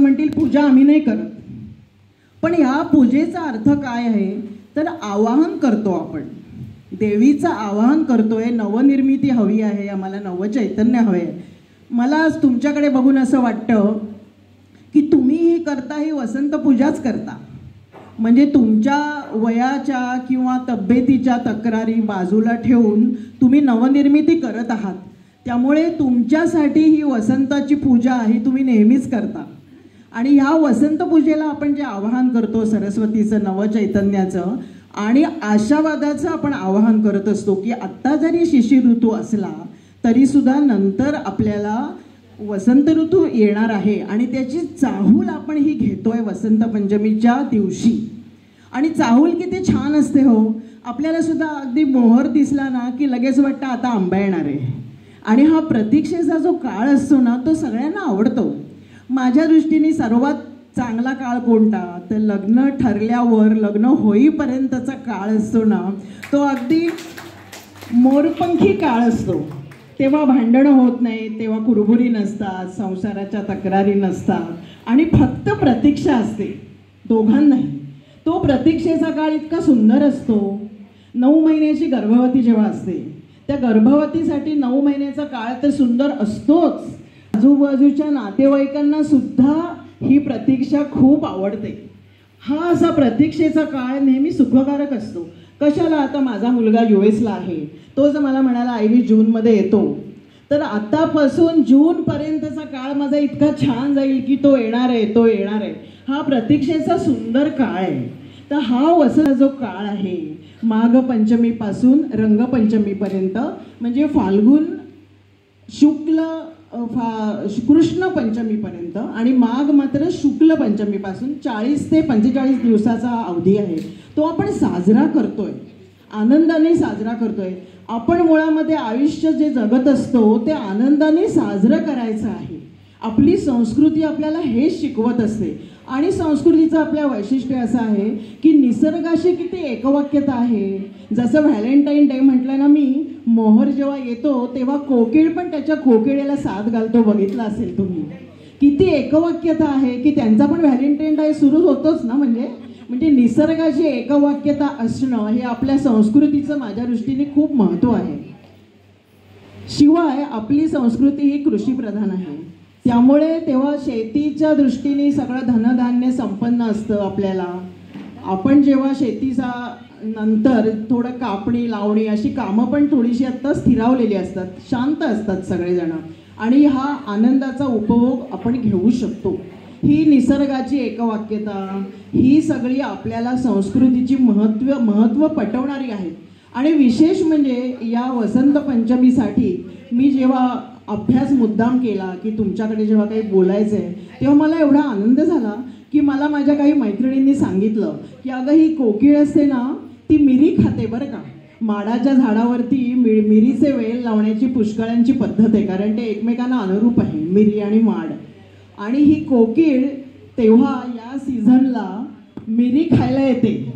म्हणतील पूजा आम्ही नाही करत. पण ह्या पूजेचा अर्थ काय आहे तर आवाहन करतो आपण, देवीचं आवाहन करतोय. नवनिर्मिती हवी आहे, आम्हाला नवचैतन्य हवे आहे. मला आज तुमच्याकडे बघून असं वाटतं की तुम्ही ही करता, ही वसंत पूजाच करता. म्हणजे तुमच्या वयाच्या किंवा तब्येतीच्या तक्रारी बाजूला ठेवून तुम्ही नवनिर्मिती करत आहात. त्यामुळे तुमच्यासाठी ही वसंताची पूजा आहे, तुम्ही नेहमीच करता. आणि ह्या वसंत पूजेला आपण जे आवाहन करतो सरस्वतीचं, नवचैतन्याचं आणि आशावादाचं आपण आवाहन करत असतो की आत्ता जरी शिशिर ऋतू असला तरीसुद्धा नंतर आपल्याला वसंत ऋतू येणार आहे. आणि त्याची चाहूल आपण ही घेतोय वसंत पंचमीच्या दिवशी. आणि चाहूल किती छान असते हो. आपल्याला सुद्धा अगदी मोहर दिसला ना की लगेच वाटतं आता आंबा येणार आहे. आणि हा प्रतीक्षेचा जो काळ असतो ना तो सगळ्यांना आवडतो. माझ्या दृष्टीने सर्वात चांगला काळ कोणता तर लग्न ठरल्यावर लग्न होईपर्यंतचा काळ असतो ना, तो अगदी मोरपंखी काळ असतो. तेव्हा भांडणं होत नाही, तेव्हा कुरबुरी नसतात, संसाराच्या तक्रारी नसतात आणि फक्त प्रतीक्षा असते दोघांनाही. तो प्रतीक्षेचा काळ इतका सुंदर असतो. 9 महिन्याची गर्भवती जेव्हा असते त्या गर्भवतीसाठी 9 महिन्याचा काळ तर सुंदर असतोच. आजूबाजूच्या नातेवाईकांना सुद्धा ही प्रतीक्षा खूप आवडते. हा असा प्रतीक्षेचा काळ नेहमी सुखकारक असतो. कशाला, आता माझा मुलगा US ला आहे, तो जर मला म्हणाला आईवी जूनमध्ये येतो तर आतापासून जूनपर्यंतचा काळ माझा इतका छान जाईल की तो येणार आहे. हा प्रतीक्षेचा सुंदर काळ आहे. तर हा वसंत जो काळ आहे माघ पंचमीपासून रंगपंचमीपर्यंत म्हणजे फाल्गुन शुक्ल कृष्ण पंचमीपर्यंत आणि माघ मात्र शुक्ल पंचमीपासून 40 ते 45 दिवसाचा अवधी आहे. तो आपण साजरा करतोय, आनंदाने साजरा करतोय. आपण मुळामध्ये आयुष्य जे जगत असतो ते आनंदाने साजरं करायचं आहे. आपली संस्कृती आपल्याला हेच शिकवत असते. आणि संस्कृतीचं आपल्या वैशिष्ट्य असं आहे की निसर्गाशी किती एकवाक्यता आहे. जसं व्हॅलेंटाईन डे म्हटलं ना मी, मोहर जेव्हा येतो तेव्हा कोकिळ पण त्याच्या कोकिळेला साथ घालतो, बघितलं असेल तुम्ही. किती एकवाक्यता आहे की त्यांचा पण व्हॅलेंटाईन डे सुरू होतोच ना. म्हणजे निसर्गाची एकवाक्यता असणं हे आपल्या संस्कृतीचं माझ्या दृष्टीने खूप महत्त्व आहे. शिवाय आपली संस्कृती ही कृषीप्रधान आहे, त्यामुळे तेव्हा शेतीच्या दृष्टीने सगळं धनधान्य संपन्न असतं. आपल्याला आपण जेव्हा शेतीचा नंतर थोडं कापणी लावणी अशी कामं पण थोडीशी आत्ता स्थिरावलेली असतात, शांत असतात सगळेजण, आणि हा आनंदाचा उपभोग आपण घेऊ शकतो. ही निसर्गाची एकवाक्यता ही सगळी आपल्याला संस्कृतीची महत्त्व पटवणारी आहेत. आणि विशेष म्हणजे या वसंत पंचमीसाठी मी जेव्हा अभ्यास मुद्दाम केला की तुमच्याकडे जेव्हा काही बोलायचं आहे, तेव्हा मला एवढा आनंद झाला की मला माझ्या काही मैत्रिणींनी सांगितलं की अगं ही कोकिळ असते ना ती मिरी खाते बरं का. माडाच्या झाडावरती मिरीचे वेल लावण्याची पुष्कळांची पद्धत आहे, कारण ते एकमेकांना अनुरूप आहे, मिरी आणि माड. आणि ही कोकिळ तेव्हा या सीझनला मिरी खायला येते,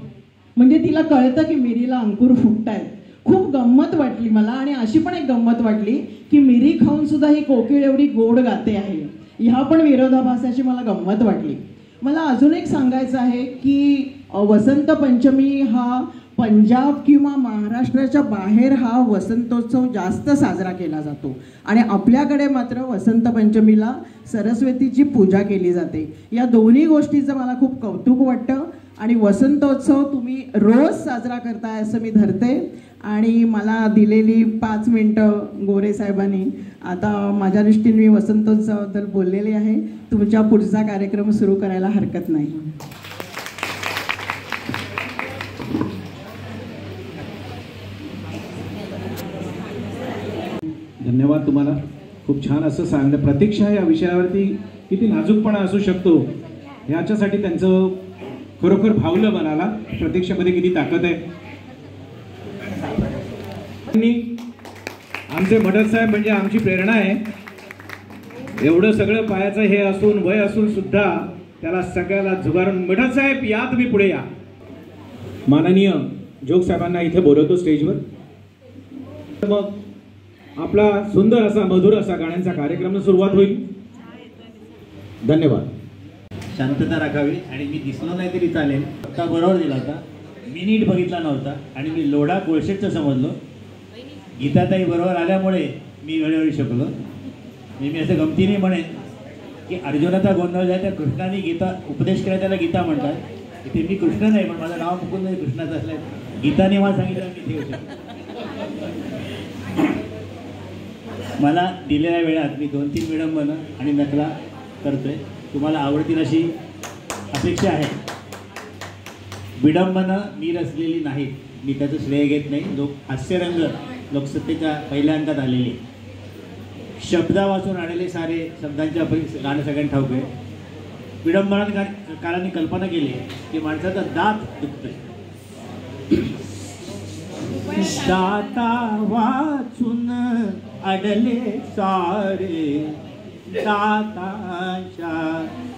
म्हणजे तिला कळतं की मिरीला अंकुर फुटतायत. खूप गंमत वाटली मला. आणि अशी पण एक गंमत वाटली की मिरी खाऊन सुद्धा ही कोकिळ एवढी गोड गाते आहे. ह्या पण विरोधाभासाची मला गंमत वाटली. मला अजून एक सांगायचं आहे की वसंत पंचमी हा पंजाब किंवा महाराष्ट्राच्या बाहेर हा वसंतोत्सव जास्त साजरा केला जातो, आणि आपल्याकडे मात्र वसंत पंचमीला सरस्वतीची पूजा केली जाते. या दोन्ही गोष्टीचं मला खूप कौतुक वाटतं. आणि वसंतोत्सव तुम्ही रोज साजरा करताय असं मी धरते. आणि मला दिलेली 5 मिनटं गोरे साहेबांनी, आता माझ्या दृष्टीने मी वसंतोत्सवाबद्दल बोललेले आहे. तुमच्या पुढचा कार्यक्रम सुरू करायला हरकत नाही. धन्यवाद तुम्हाला. खूप छान असं सांगणं. प्रतीक्षा या विषयावरती किती नाजूकपणा असू शकतो ह्याच्यासाठी त्यांचं खरोखर भावलं मनाला. प्रतीक्षेमध्ये किती ताकद आहे. आमचे मडद साहेब म्हणजे आमची प्रेरणा आहे. एवढं सगळं पायाचं हे असून वय असून सुद्धा त्याला सगळ्याला झुगारून. मडद साहेब या, तुम्ही पुढे या. माननीय जोग साहेबांना इथे बोलवतो स्टेजवर. मग आपला सुंदर असा मधुर असा गाण्यांचा कार्यक्रम सुरुवात होईल. धन्यवाद. शांतता राखावी. आणि मी दिसलो नाही तरी चालेल, आता बरोबर दिला होता, मी नीट बघितला नव्हता आणि मी लोढा कोळशेटचं समजलो. गीताताई बरोबर आल्यामुळे मी वेळोवेळी शकलो. मी असं गमतीने म्हणेन की अर्जुनाचा गोंधळ आहे, त्या कृष्णाने गीता उपदेश केला, त्याला गीता म्हणतात. इथे मी कृष्ण नाही, पण माझं नाव मुकुंद कृष्णाचं असलं, गीताने मला सांगितलं मी इथे होतो. मला दिलेल्या वेळात मी 2-3 विडंबनं आणि नकला करतोय. तुम्हाला आवडतील अशी अपेक्षा आहे. विडंबनं मी रचलेली नाहीत, मी त्याचं श्रेय घेत नाही. हास्यरंग लोकसत्तेच्या पहिल्या अंकात आलेले शब्दा वाचून आलेले सारे शब्दांच्या गाणं सगळ्यांना ठाऊक आहे. विडंबना काळाने कल्पना केली की माणसाचा दात दुखतोय. दाता वाचून अडले सारे, दातांच्या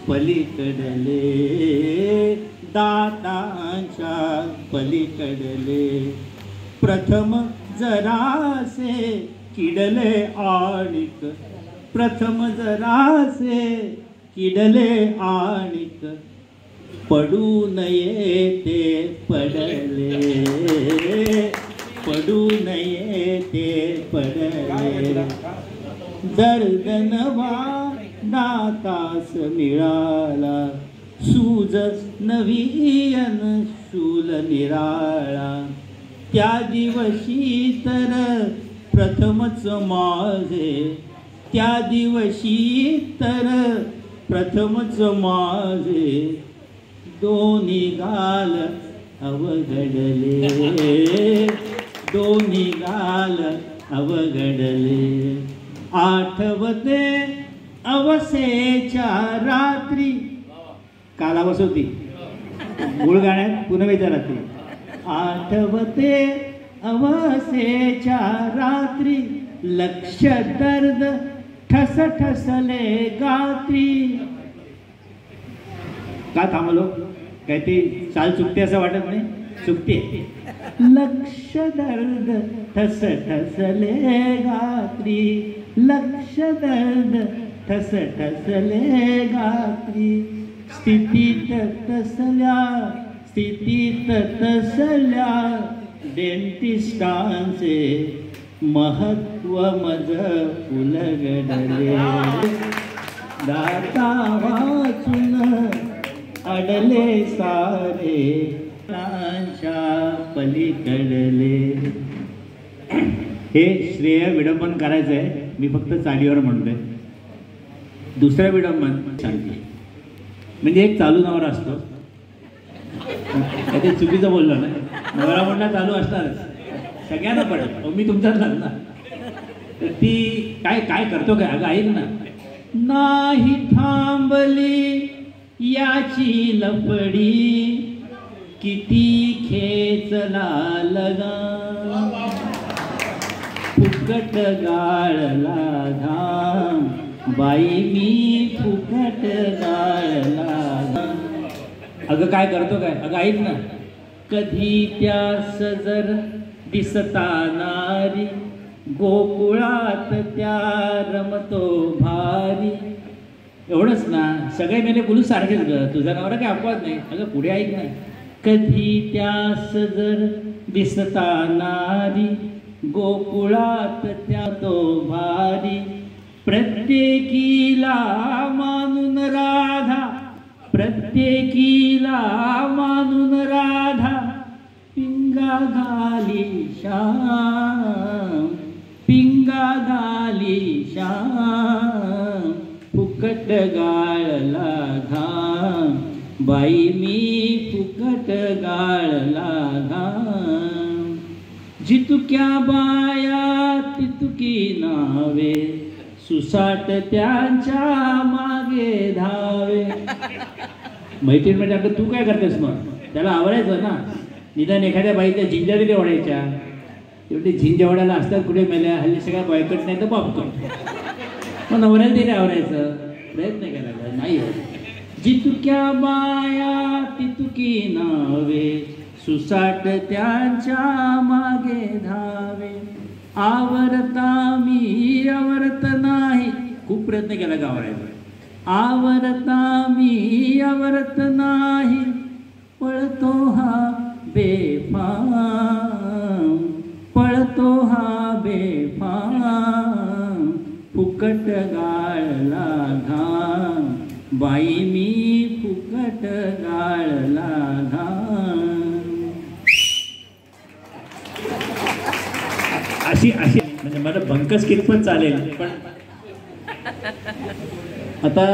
पलीकडले, दातांच्या पलीकडले. प्रथम जरासे किडले आणिक, प्रथम जरासे किडले आणिक, पडू नये ते पडले, पडू नये ते पडले. दर्द नवा दातास मिळाला, सूज नवीन शूल निराळा. त्या दिवशी तर प्रथमच माझे, त्या दिवशी तर प्रथमच माझे. दोन्ही गाल अवघडले, दोन्ही गाल अवघडले. आठवते अवसेच्या रात्री, कालावस होती मूळ गाण्यात पुनवेच्या रात्री. आठवते अवसेच्या रात्री, लक्ष दर्द ठस ठसले गात्री. का थांबलो? काय ते चाल चुकते असं वाटत म्हणे, चुकते. लक्ष दर्द ठस ठसले गात्री, लक्ष दर्द ठस ठसले गात्री स्थितीत तसल्या डेंटिस्टांचे महत्व मज उलगडले दाता वाचून अडले सारे पलीकडले. हे श्रेय विडंबन करायचं आहे, मी फक्त चालीवर म्हणतोय. दुसरं विडंबन सांगते म्हणजे एक चालू नवरा असतो, ते चुकीचं बोललो ना, नवरा म्हणला चालू असणारच, सगळ्यांना पडेल, मी तुमचाच ना. तर ती काय काय करतो काय, अगं ऐक ना. नाही थांबली याची लपडी किती खेचला लगा फुकट गाळला घाम बाई मी फुकट गाळला घाम. अगं काय करतो काय, अगं ऐक ना. कधी त्यास जर दिसता नारी गोकुळात त्या रमतो भारी. एवढंच ना, सगळे मेले पुरुष सारखेच ग, तुझा नवरा काय अपवाद नाही. अगं पुढे ऐक ना. कधी त्यास जर दिसता नारी गोकुळात त्या तो भारी प्रत्येकीला मानून राधा प्रत्येकीला मानून राधा पिंगा घाली श्याम पिंगा घाली श्याम फुकट गाळला घाम बाई मी फुकट गाळला घाम. जितुक्या बाया तितुकी नावे सुसाट त्यांच्या मागे धावे. मैत्रीण म्हणजे अगं तू काय करतेस मग, त्याला आवडायचं ना. निदान एखाद्या बाईच्या झिंजा तरी ओढायच्या. तेवढे झिंजा ओढायला असतात कुठे मेल्या, हल्ली सगळ्या बायकट नाही तर बापतो. मग नवऱ्याला तरी आवडायचं, प्रयत्न केला नाही. जितुक्या बाया तितुकी नावे सुसाट त्यांच्या मागे धावे. आवरता मी आवरत नाही, खूप प्रयत्न केला का आवरायचा. आवरता मी आवरत नाही पळतो हा बेफाम पळतो हा बेफाम फुकट गाळला घाम बाई मी फुकट गाळला घाम. अशी अशी म्हणजे मला बंकस कितपत चालेल. पण आता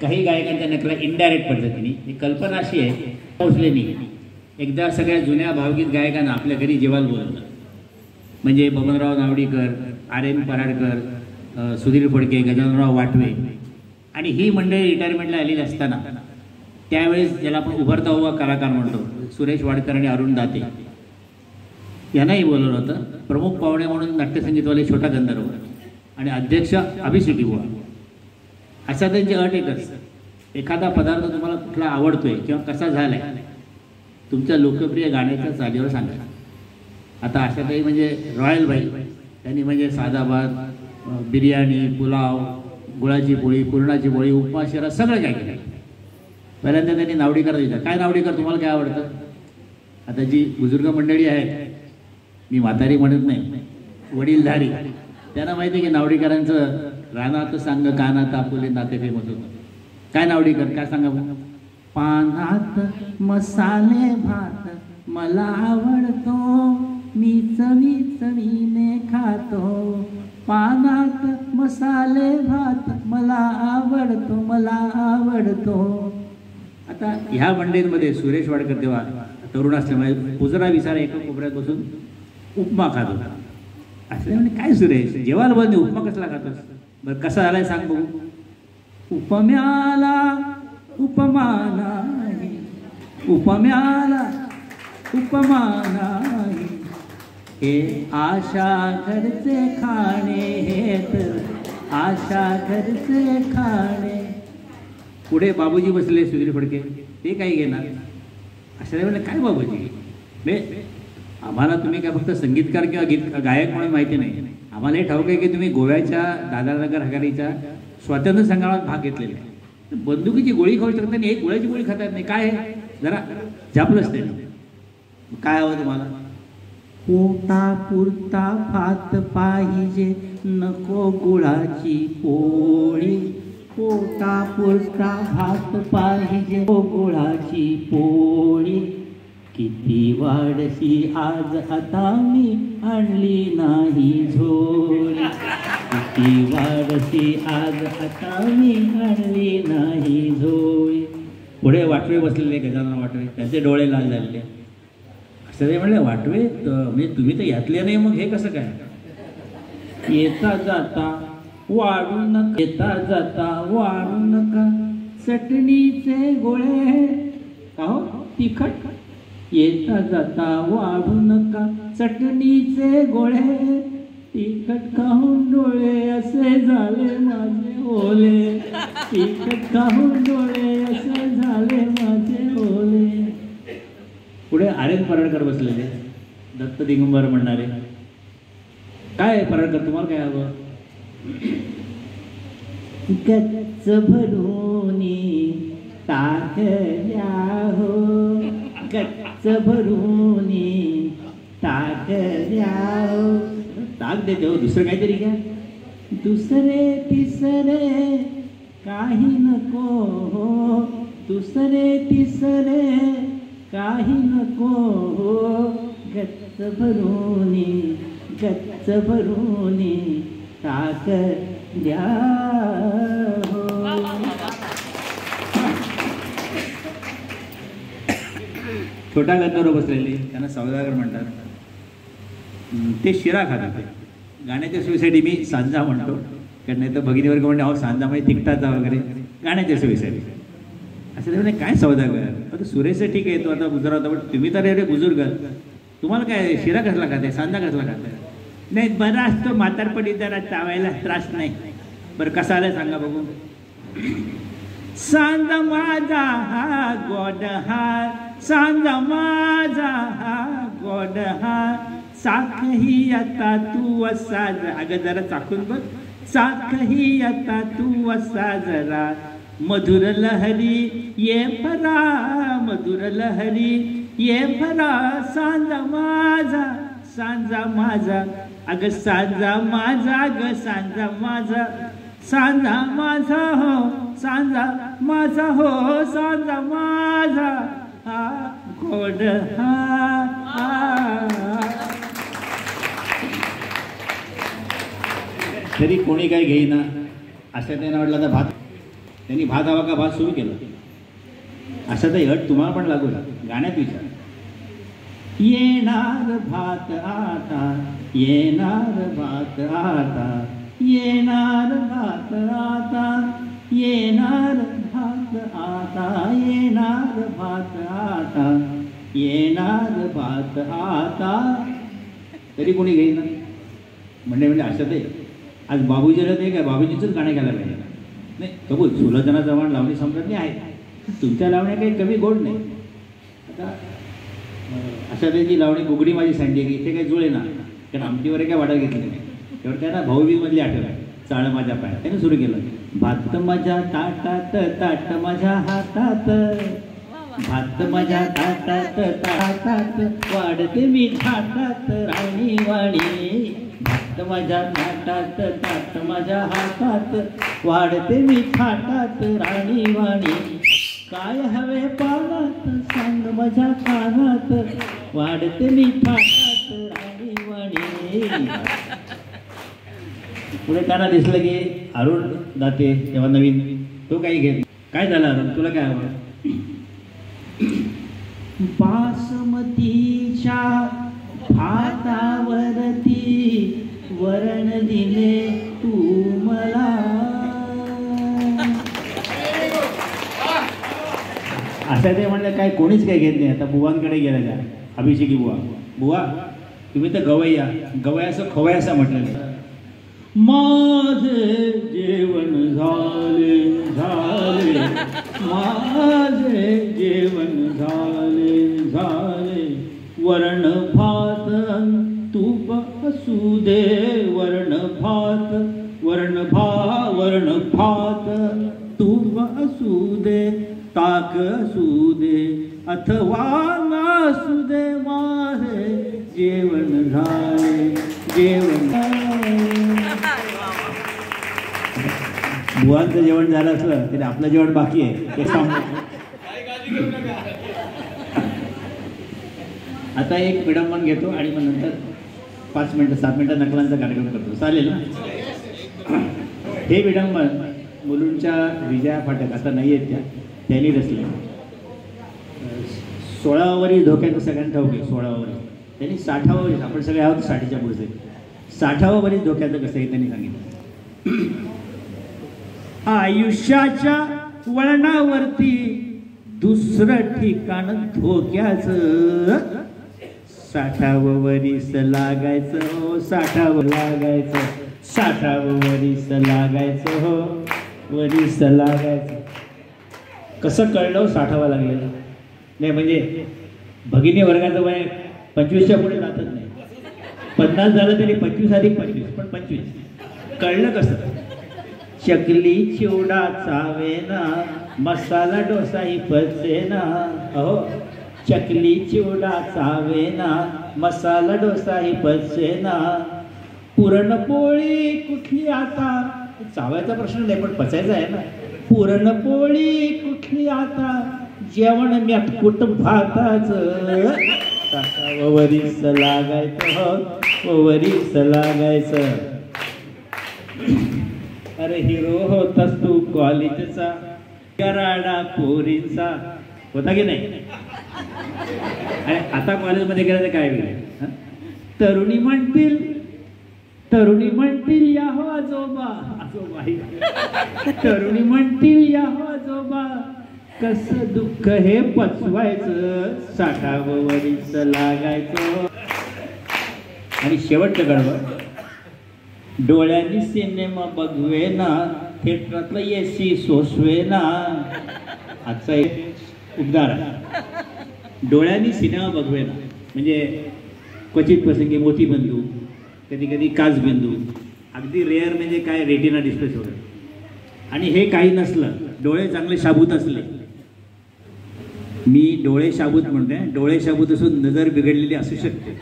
काही गायकांच्या नकला इनडायरेक्ट पद्धतीने ही कल्पना अशी आहे. पोचलेनी एकदा सगळ्या जुन्या भावगीत गायकांना आपल्या घरी जेवायला बोलवलं. म्हणजे बबनराव नावडीकर, आर.एन. पराडकर, सुधीर फडके, गजाननराव वाटवे आणि ही मंडळी रिटायरमेंटला आलेली असताना त्यावेळेस ज्याला आपण उभरता उभा कलाकार म्हणतो, सुरेश वाडकर आणि अरुण दाते यांनाही बोलवलं होतं. प्रमुख पाहुणे म्हणून नाट्यसंगीतवाले छोटा गंधर्व आणि अध्यक्ष अभिषेकी बुवा. अशा त्यांची अट एकच, एखादा पदार्थ तुम्हाला कुठला आवडतोय किंवा कसा झालाय तुमच्या लोकप्रिय गाण्याच्या चालीवर सांगा. आता अशा काही म्हणजे रॉयल बाई त्यांनी म्हणजे साधा भात, बिर्याणी, पुलाव, गुळाची पोळी, पुरणाची पोळी, उपमा, शिरा सगळं काय केलं. पहिल्यांदा त्यांनी नावडीकर दिला. काय नावडीकर तुम्हाला काय आवडतं. आता जी बुजुर्ग मंडळी आहे, मी म्हातारी म्हणत नाही, वडीलधारी, त्यांना माहिती आहे की नावडीकरांचं रानात सांग कानात आपुले नाते फेमस होतं. काय नावडीकर काय सांगा. पानात मसाले भात मला आवडतो, मी चवी चवीने खातो. पानात मसाले भात मला आवडतो, मला आवडतो. आता ह्या मंडळींमध्ये सुरेश वाडकर तेव्हा तरुण असल्यामुळे पुजरा विसारा एका कोपऱ्यात बसून उपमा खात होता. असं म्हणजे काय सुरेश जेवायला बोलणे उपमा कसला खातोस. बरं कसा झालाय सांग बघू. उपम्याला उपमा नाही, उपम्याला उपमा नाही, हे आशा घरचे खाणे, हे तर आशा घरचे खाणे. पुढे बाबूजी बसले सुधीर फडके, ते काही घेणार. अशा वेळेला काय बाबूजी म्हणजे आम्हाला तुम्ही काय फक्त संगीतकार किंवा गायक म्हणून माहिती नाही, आम्हाला हे ठाऊक आहे की तुम्ही गोव्याच्या दादरनगर हगारीच्या स्वातंत्र्य संग्रामात भाग घेतलेले आहे. बंदुकीची गोळी खाऊ शकत नाही, एक गोळ्याची गोळी खाता येत नाही. काय आहे जरा झापलंच ते. काय हवं तुम्हाला? पोटा पुरता भात पाहिजे, नको गुळाची पोळी. पोटा पुरता भात पाहिजे, नको गुळाची पोळी. किती वाढशी आज आता मी आणली नाही झोळी. किती वाढशी आज आता मी आणली नाही झोळी. पुढे वाटवे बसलेले गजानन वाटवे, त्यांचे डोळे लाल झालेले. असं ते म्हणले वाटवे म्हणजे तुम्ही तर घातले नाही, मग हे कसं काय? येता जाता वाढू नका, येता जाता वाढू नका, चटणीचे गोळे का हो तिखट. येता जाता वाढू नका, चटणीचे गोळे, तिखट खाऊन डोळे असे झाले माझे ओले. तिखट खाऊन डोळे असे झाले माझे ओले. पुढे आर्यन पराडकर बसलेले, दत्त दिगंबर म्हणणारे. काय पराडकर तुम्हाला काय हवं? गच्च भरूनी टाकल्या हो, गच्च भरूनी टाकल्या हो. ताक देते हो, दुसरं काहीतरी घ्या. दुसरे तिसरे काही नको हो, दुसरे तिसरे काही नको हो. गच्च भरूनी, गच्च भरूनी टाक द्या हो. छोटा गद्दारो बसलेले, त्यांना सौदागर म्हणतात. ते शिरा खात होते. गाण्याच्या सोयीसाठी मी सांजा म्हणतो, कारण नाही तर भगिनी वर्ग म्हणते अहो सांजा म्हणजे तिकटाचा वगैरे. गाण्याच्या सोयीसाठी असं ते म्हणजे काय सौदागर. आता सुरेश ठीक आहे, तो आता गुजरात होता, पण तुम्ही तर एवढे बुजुर्ग, तुम्हाला काय शिरा कसला खाते, सांजा कसला खाते? नाही बरं असतो म्हातारपणी जरा चावायला त्रास नाही. बरं कसा आलाय सांगा बघू. सांजा माझा हा गोड हा, सांजा माझा हा गोड हा, साखही आता तू असा. अगं जरा चाकून बघ. साखही आता तू असा जरा, मधुर लहरी ये फरा, मधुर लहरी ये फरा. सांजा माझा, सांजा माझा, अगं सांजा माझा, ग सांजा माझा, सांजा माझा हो, सांजा माझा हो, सांजा माझा हा गोड हा. तरी कोणी काही घेईना. असं त्यांना वाटलं आता भात, त्यांनी भात हवा का भात सुरू केलं. असं तर अट तुम्हाला पण लागू गाण्यात विचार. येणार भात आता, येणार भात आता, येणार भात आता, येणार भात आता, येणार भात आता, येणार भात आता. तरी कोणी घेईना. म्हणजे असं ते आज बाबूजीला ते काय बाबूजीचंच गाणं घ्यायला पाहिजे. नाही कबूल, सुलोचना चव्हाण लावणी सम्राज्ञी आहे, तुमच्या लावण्या काही कमी गोड नाही. आता अशा त्याची लावणी गुगडी माझी सांडली की इथे काही जुळे ना, कारण आमटीवर काय वाटा घेतली नाही. तेव्हा त्यांना भाऊबीजमधली आठवण आहे. चाळ माझ्या पायात त्याने सुरू केलं. भात माझ्या ताटात, ताट माझ्या हातात, भात माझ्या ताटात, ताटात, वाढते मी थाटात राणी वाणी. भात माझ्या ताटात, ताट माझ्या हातात, वाढते मी थाटात राणी वाणी. काय हवे पानात सांग माझ्या कानात, वाढते मी थाटात राणी वाणी. पुढे त्यांना दिसलं की अरुण दाते तेव्हा नवीन, तो काही घेत. काय झालं अरुण, तुला काय हवं? बासमतीच्या भातावरती वरण दिले तू मला. असं ते म्हणलं काय कोणीच काही घेत नाही. आता बुवांकडे गेला का अभिषेकी बुवा, बुवा तुम्ही तर गवैया, गवयाचं खवयाचं म्हटलं. माझे जेवण झाले झाले, माझे जेवण झाले झाले, वरण भात तूप असू दे, वरण भात, वरण वरण भात तूप असू दे ताक असू दे अथवा नसू दे माझे जेवण झाले जेवण बुवांचं जेवण झालं असलं तरी आपलं जेवण बाकी आहे ते सांगतो. आता एक विडंबन घेतो आणि मग नंतर 5 मिनिटं 7 मिनिटं नकलांचा कार्यक्रम करतो. चालेल ना? हे विडंबन मुलुंडच्या विजया फाटक आता नाही आहेत त्यांनी रचले. 16 वरी धोक्याचं सगळ्यांना ठाऊक आहे. 16 वरी त्यांनी 60 वरी आपण सगळे आहोत 60च्या पुढचे 60 वरी धोक्याचं कसं आहे त्यांनी सांगितलं. आयुष्याच्या वळणावरती दुसरं ठिकाण धोक्याचं 60वं वरीस लागायचं हो 60वं लागायचं 60वं वरीस लागायचं हो वरीस लागायचं. कसं कळलं 60वा लागलेलं नाही म्हणजे भगिनी वर्गाचं वय 25च्या पुढे जातच नाही. 50 झालं तरी 25 अधिक 25 पण 25 कळलं कसं. चकली चिवडा चावेना मसाला डोसाही पचेना अहो चकली चिवडा चावेना मसाला डोसाही पचेना पुरणपोळी कुठली आता चावायचा प्रश्न नाही पण पचायचा आहे ना. पुरणपोळी कुठली आता जेवण म्याटकुट भाताचं 60वं वरीस लागायचं हो वरीस लागायचं. अरे हिरो होतास तू कॉलेजचा कराडा पोरींचा होता की नाही. आणि आता कॉलेजमध्ये गेलं तर काय वेगळं. तरुणी म्हणतील या हो आजोबा तरुणी म्हणतील या हो आजोबा कसं दुःख हे पचवायचं 60वं वरीस लागायचं. आणि शेवटचं गडबड डोळ्यांनी सिनेमा बघवेना थिएटरातलं एसी सोसवेना. आजचा एक उद्गार आहे. डोळ्यांनी सिनेमा बघवेना म्हणजे क्वचित प्रसंगी मोतीबिंदू कधी कधी काचबिंदू अगदी रेअर म्हणजे काय रेटिना डिस्प्ले सोडत. आणि हे काही नसलं डोळे चांगले शाबूत असले मी डोळे शाबूत म्हणते डोळे शाबूत असून नजर बिघडलेली असू शकते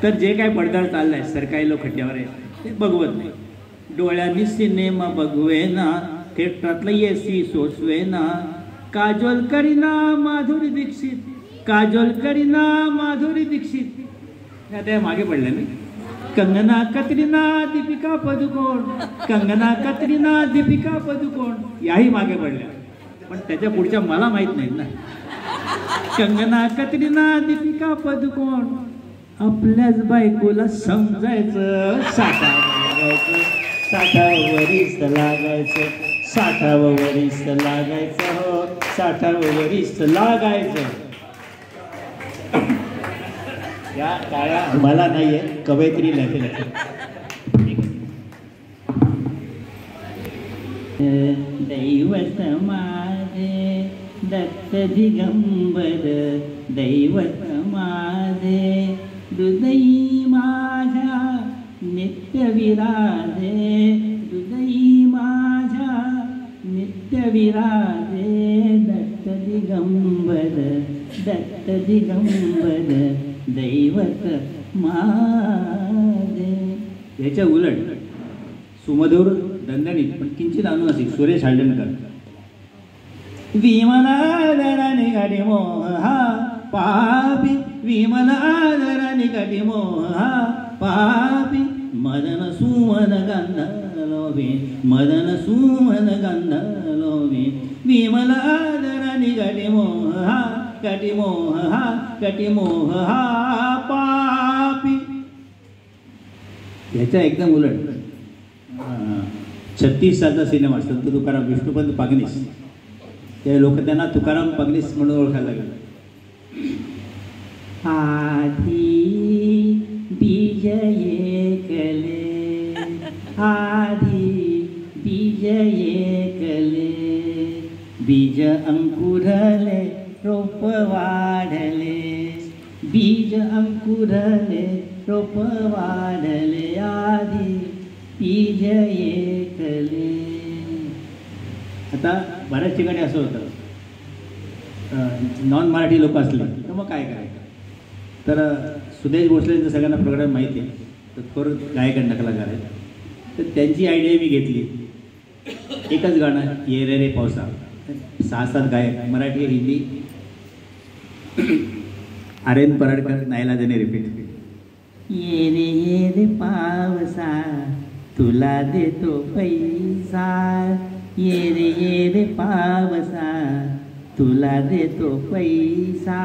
तर जे काय पडदार चाललाय सरकारी खड्ड्यावर आहे ते बघवत नाही. डोळ्यांनी सिनेमा बघवेना थिएटरातलं एसी सोसवेना काजोल करीना माधुरी दीक्षित आता मागे पडलं मी. कंगना कतरीना दीपिका पदुकोण याही मागे पडल्या पण त्याच्या पुढच्या मला माहित नाहीत ना. कंगना कतरीना दीपिका पदुकोण आपल्याच बायकोला समजायचं 60वं वरीस लागायचं 60वं वरीस लागायचं हो 60वं वरीस लागायचं. या काळ्या मला नाहीये कवयित्री लिहिलेलं. दैवत माझे दत्त दिगंबर दैवत माझे हृदयी माझ्या नित्य विराजे हृदयी माझ्या नित्य विराजे दत्त दिगंबर दैवत माझे. याच्या उलट सुमधुर दणदणीत पण किंचित अनुनासिक सुरेश हार्डनकर. विमलादराने गाडी मोहा पापी विमलादराने गाडी मोहा पापी मदन सुमन गंधलोबे मदन सुमन गंधलोबे विमलादराने गाडी मोहा कटी मोहा पापी. ह्याच्या एकदम उलट 36 सिनेमा संत तुकाराम विष्णुपंत पागनीस ते लोक त्यांना तुकाराम पागनीस म्हणून ओळखायला लागले. आधी बीज एकले आधी बीज एकले बीज अंकुरले रोप वाढले बीज अंकुरले रोप वाढले आधी तिच्या एकले. आता बऱ्याच ठिकाणी असं होतं, नॉन मराठी लोक असले तर मग काय करायचं. तर सुदेश भोसलेंचं सगळ्यांना प्रोग्राम माहिती आहे, तर थोर गायक आणि कलाकार आहेत. तर त्यांची आयडिया मी घेतली. एकच गाणं ये रे रे पावसा, 6-7 गायक मराठी हिंदी, आर्यन पराडकर नाईलाजाने रिपीट. ये रे पावसा तुला देतो पैसा, ये रे पावसा तुला देतो पैसा,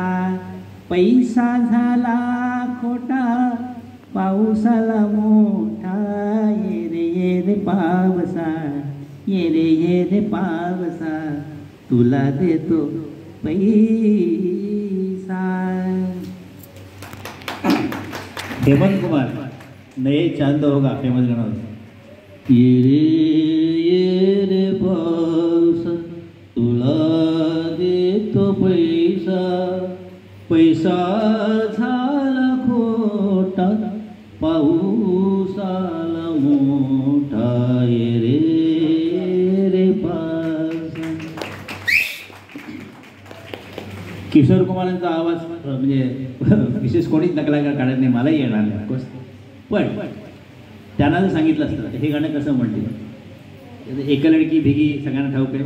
पैसा झाला खोटा पाऊसाला मोठा, ये रे पावसा, ये रे पावसा तुला देतो पैसा. हेमंत कुमार नये चांद होगा फेमस गाणं होतं. ये रे पावसा तुला देतो पैसा, पैसा झाला खोटा पाऊसाला मोठा, ये रे पावसा. किशोर कुमारांचा आवाज म्हणजे विशेष कोणीच नकला काढत नाही, मलाही येणार नाही ऑफकोर्स. पण त्यांना जर सांगितलं असतं हे गाणं कसं म्हणते, एक लडकी भिगी सगळ्यांना ठाऊक आहे.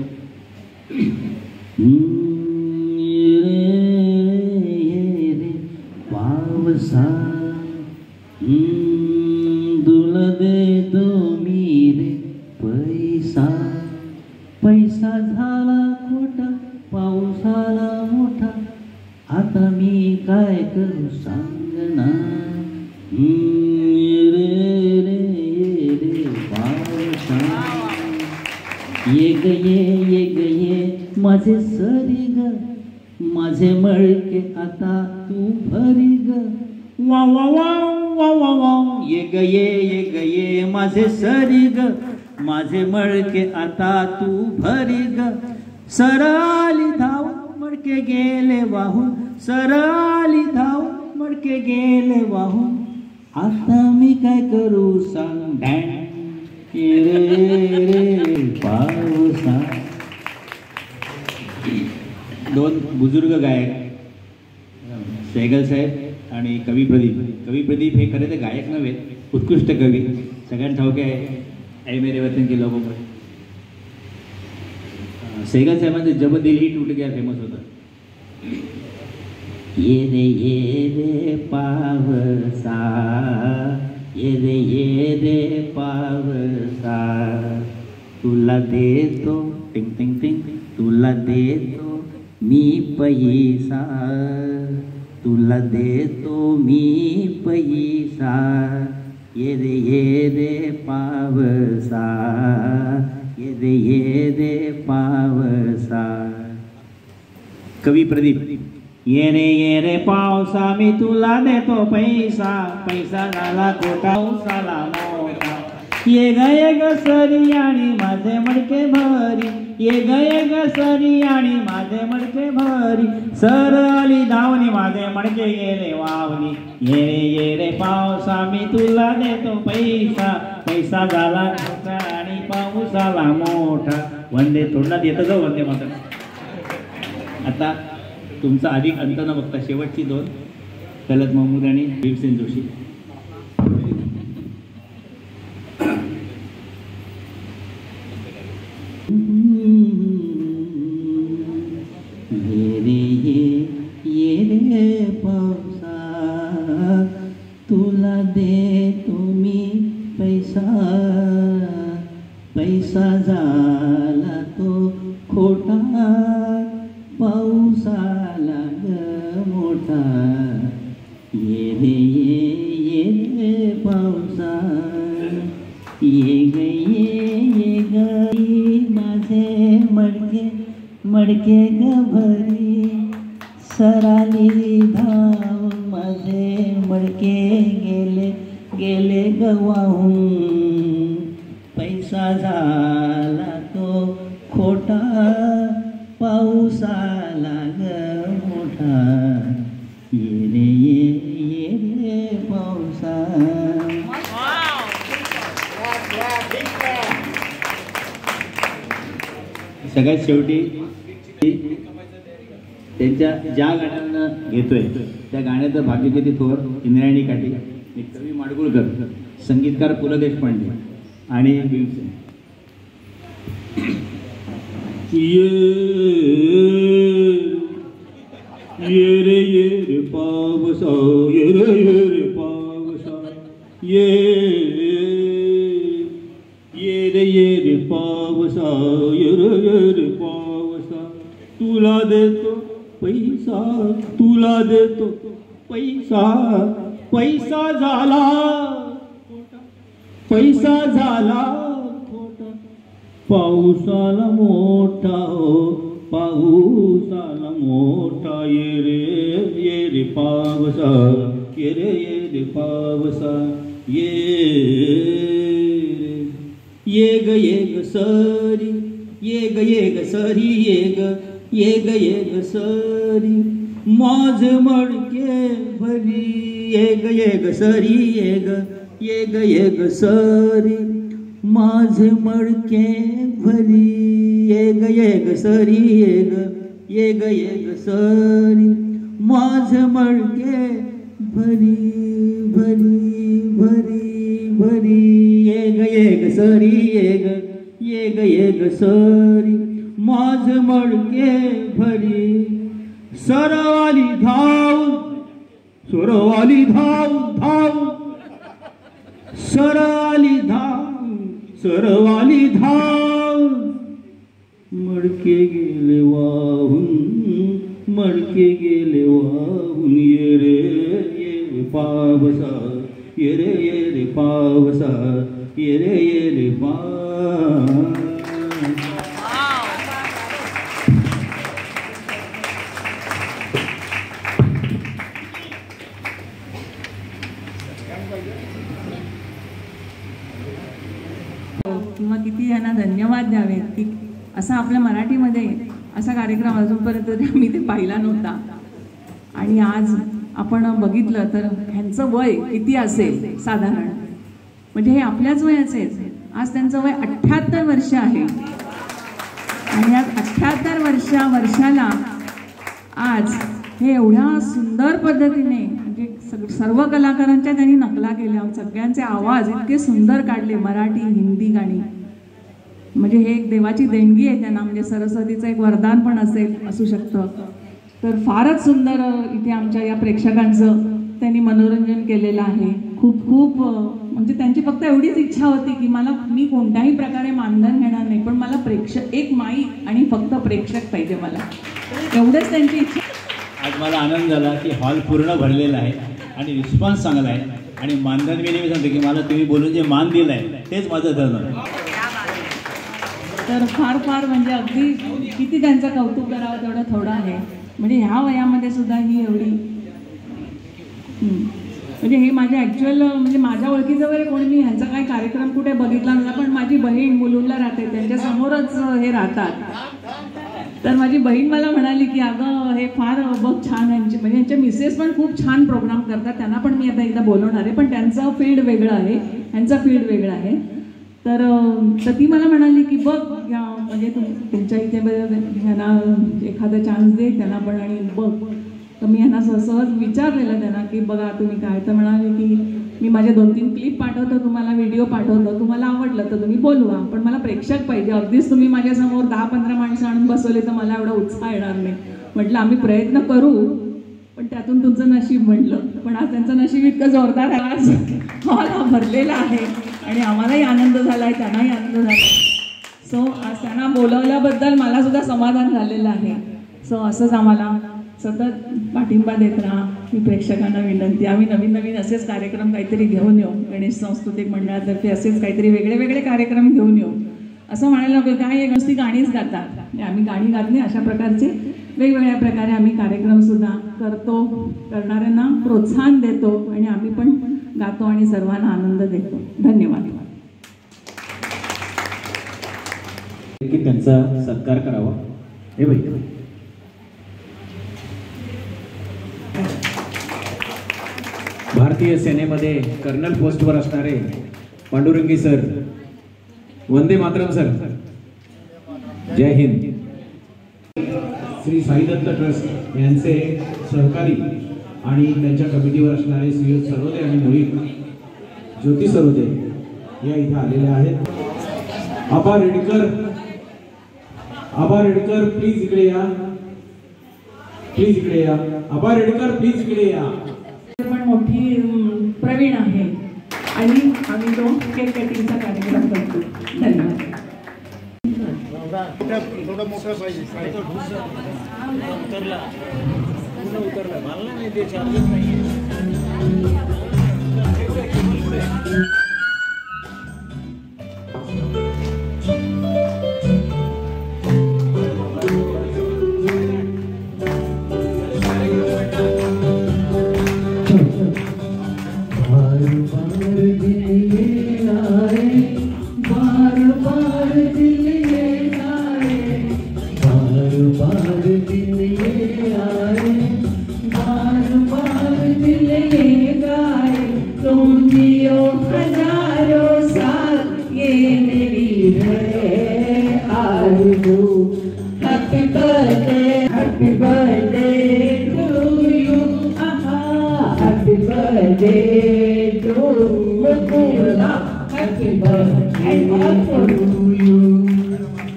पावसा तुला देतो मी रे पैसा, पैसा झाला खोटा पाऊसाला मोठा, आता मी काय करू सांग ना. रे रे पावसा ये ग माझे सरी ग, माझे मळके आता तू भरी ग, वा वा वा वा वा वा. ये ग माझे सरी ग, माझे मळके आता तू भरी ग, सरआली धाव मडके गेले वाहून, सरआली धाव मडके गेले वाहून, आता मी काय करू सांग. रे पावसा. दोन बुजुर्ग गायक सहगल साहेब आणि कवी प्रदीप. कवी प्रदीप हे खरे तर गायक नव्हे, उत्कृष्ट कवी, सगळ्यांना ठाऊक आहे ऐ मेरे वतन के लोगों पर. सहगल साहेबांचं जब दिल ही टूट गया फेमस होतं. ये रे पावसा, ये रे पावसा तुला देतो टिंग टिंग टिंग, तुला देतो मी पैसा, तुला देतो मी पैसा, ये रे पावसा, ये रे पावसा. कवी प्रदीप. ये रे पावसा मी तुला देतो पैसा, पैसा झाला खोटा पाऊसाला मोठा, ये ग सरी आणि माझे मडके भरी, ये ग सरी आणि माझे मडके भरी, सर आली धावणी माझे मडके गेले वावणी, ये रे पावसा मी तुला देतो पैसा, पैसा झाला खोटा आणि पाऊसाला मोठा. वंदे तोंडात येतं ग वंदे मातरम. आता तुमचा अधिक अंत न बघता शेवटची दोन, कलत महमूद आणि भीमसेन जोशी. ये रे पावसा तुला देतो मी पैसा, पैसा झाला तो खोटा पाऊसाला ग मोठा, ये रे पावसा, ये ग माझे मडके ग भरी, सराली धाव माझे मडके गेले ग वाहून, पैसा झाला तो खोटा पाऊसाला ग मोठा, ये रे पावसा. सगळ्यात शेवटी त्यांच्या ज्या गाण्यांना घेतोय त्या गाण्याचं भाग्यज्योती थोर, इंद्रायणी काटे, कवी माडगुळकर, संगीतकार पु ल देशपांडे आणि भीमसेन. ये रे पावसा, ये रे पावसा, ये रे पावसा, ये रे पावसा, तुला देतो पैसा, तुला देतो पैसा, पैसा झाला, पैसा झाला खोटा, पाऊसाला मोठा हो, पाऊसाला मोठा. ये रे पावसा, ये रे पावसा, ये ग सरी, ये ग सरी, ये ग सरी, माझ मडके भरी, ये ग सरी, ये ग सरी, माझ मडके भरी, ये ग सरी, ये ग सरी, माझ मडके भरी भरी भरी भरी, ये ग सरी, ये ग सरी, माझ मडके भरी. सरवाली धाव, सरवाली धाव धाव, सरवाली धाव, सरवाली धाव, मडके गेले वाहून, मडके गेले वाहून. ये रे पावसा, ये रे पावसा, ये रे पावसा. किंवा किती यांना धन्यवाद द्यावेत की असा आपल्या मराठीमध्ये असा कार्यक्रम अजूनपर्यंत आम्ही ते पाहिला नव्हता. आणि आज आपण बघितलं तर ह्यांचं वय किती असेल साधारण, म्हणजे हे आपल्याच वयाचे. आज त्यांचं वय 78 वर्ष आहे. आणि आज 78 वर्षाला आज हे एवढ्या सुंदर पद्धतीने म्हणजे सर्व कलाकारांच्या त्यांनी नकला केल्या, सगळ्यांचे आवाज इतके सुंदर काढले, मराठी हिंदी गाणी. म्हणजे हे एक देवाची देणगी आहे त्यांना, म्हणजे सरस्वतीचं एक वरदान पण असू शकतं. तर फारच सुंदर इथे आमच्या या प्रेक्षकांचं त्यांनी मनोरंजन केलेलं आहे. खूप खूप म्हणजे त्यांची फक्त एवढीच इच्छा होती की मी कोणत्याही प्रकारे मानधन घेणार नाही, पण मला प्रेक्षक, एक माईक आणि फक्त प्रेक्षक पाहिजे मला, एवढंच त्यांची इच्छा. आज मला आनंद झाला की हॉल पूर्ण भरलेला आहे आणि रिस्पॉन्स चांगला आहे. आणि मानधन मी नेहमी सांगतो की मला तुम्ही बोलून जे मान दिलं आहे तेच माझं धन आहे. तर फार फार म्हणजे अगदी किती त्यांचं कौतुक करावं तेवढं थोडं आहे. म्हणजे ह्या वयामध्ये सुद्धा ही एवढी म्हणजे हे माझे ॲक्च्युअल म्हणजे माझ्या ओळखीचं वगैरे कोणी मी ह्यांचा काही कार्यक्रम कुठे बघितला नव्हता, पण माझी बहीण मुलुंडला राहते, त्यांच्यासमोरच हे राहतात. तर माझी बहीण मला म्हणाली की अगं हे फार बघ छान, यांचे म्हणजे यांचे मिसेस पण खूप छान प्रोग्राम करतात, त्यांना पण मी आता एकदा बोलवणार आहे, पण त्यांचं फील्ड वेगळं आहे, ह्यांचं फील्ड वेगळं आहे. तर ती मला म्हणाली की बघ म्हणजे तुमच्या इथे ह्यांना एखादा चान्स दे त्यांना पण आणि बघ. तर मी ह्यांना सहज विचारलेलं त्यांना की बघा तुम्ही काय, तर म्हणाले की मी माझे 2-3 क्लिप पाठवतो तुम्हाला, व्हिडिओ पाठवतो, तुम्हाला आवडलं तर तुम्ही बोलवा, पण मला प्रेक्षक पाहिजे. अगदीच तुम्ही माझ्यासमोर 10-15 माणसं आणून बसवले तर मला एवढा उत्साह येणार नाही. म्हटलं आम्ही प्रयत्न करू, पण त्यातून तुमचं नशीब म्हटलं. पण आज त्यांचं नशीब इतकं जोरदार आहे, आज हॉल भरलेला आहे आणि आम्हालाही आनंद झाला आहे, त्यांनाही आनंद झाला. सो आज त्यांना बोलवल्याबद्दल मला सुद्धा समाधान झालेलं आहे. सो असंच आम्हाला सतत पाठिंबा देत राहा ही प्रेक्षकांना विनंती. आम्ही नवीन नवीन असेच कार्यक्रम काहीतरी घेऊन येऊ, गणेश सांस्कृतिक मंडळातर्फे असेच काहीतरी वेगळे वेगळे कार्यक्रम घेऊन येऊ. असं म्हणायला नको काय नुसती गाणीच गातात, आम्ही गाणी गात नाही, अशा प्रकारचे वेगवेगळ्या प्रकारे आम्ही कार्यक्रमसुद्धा करतो, करणाऱ्यांना प्रोत्साहन देतो आणि आम्ही पण गातो आणि सर्वांना आनंद देतो. धन्यवाद. की त्यांचा सत्कार करावा. हे बाई भारतीय सेनेमध्ये कर्नल पोस्टवर असणारे पांडुरंगी सर, वंदे मातरम सर. जय हिंद. श्री साई दत्त ट्रस्ट यांचे सहकारी आणि त्यांच्या कमिटीवर असणारे श्री सरोदे आणि मुळी ज्योती सरोदे या इथे आलेले आहेत. आबा रेडकर प्लीज इकडे या. आबा रेडकर प्लीज इकडे या. पण मोठी प्रवीण आहे आणि आम्ही तो केक कटिंगचा कार्यक्रम करतो. धन्यवाद.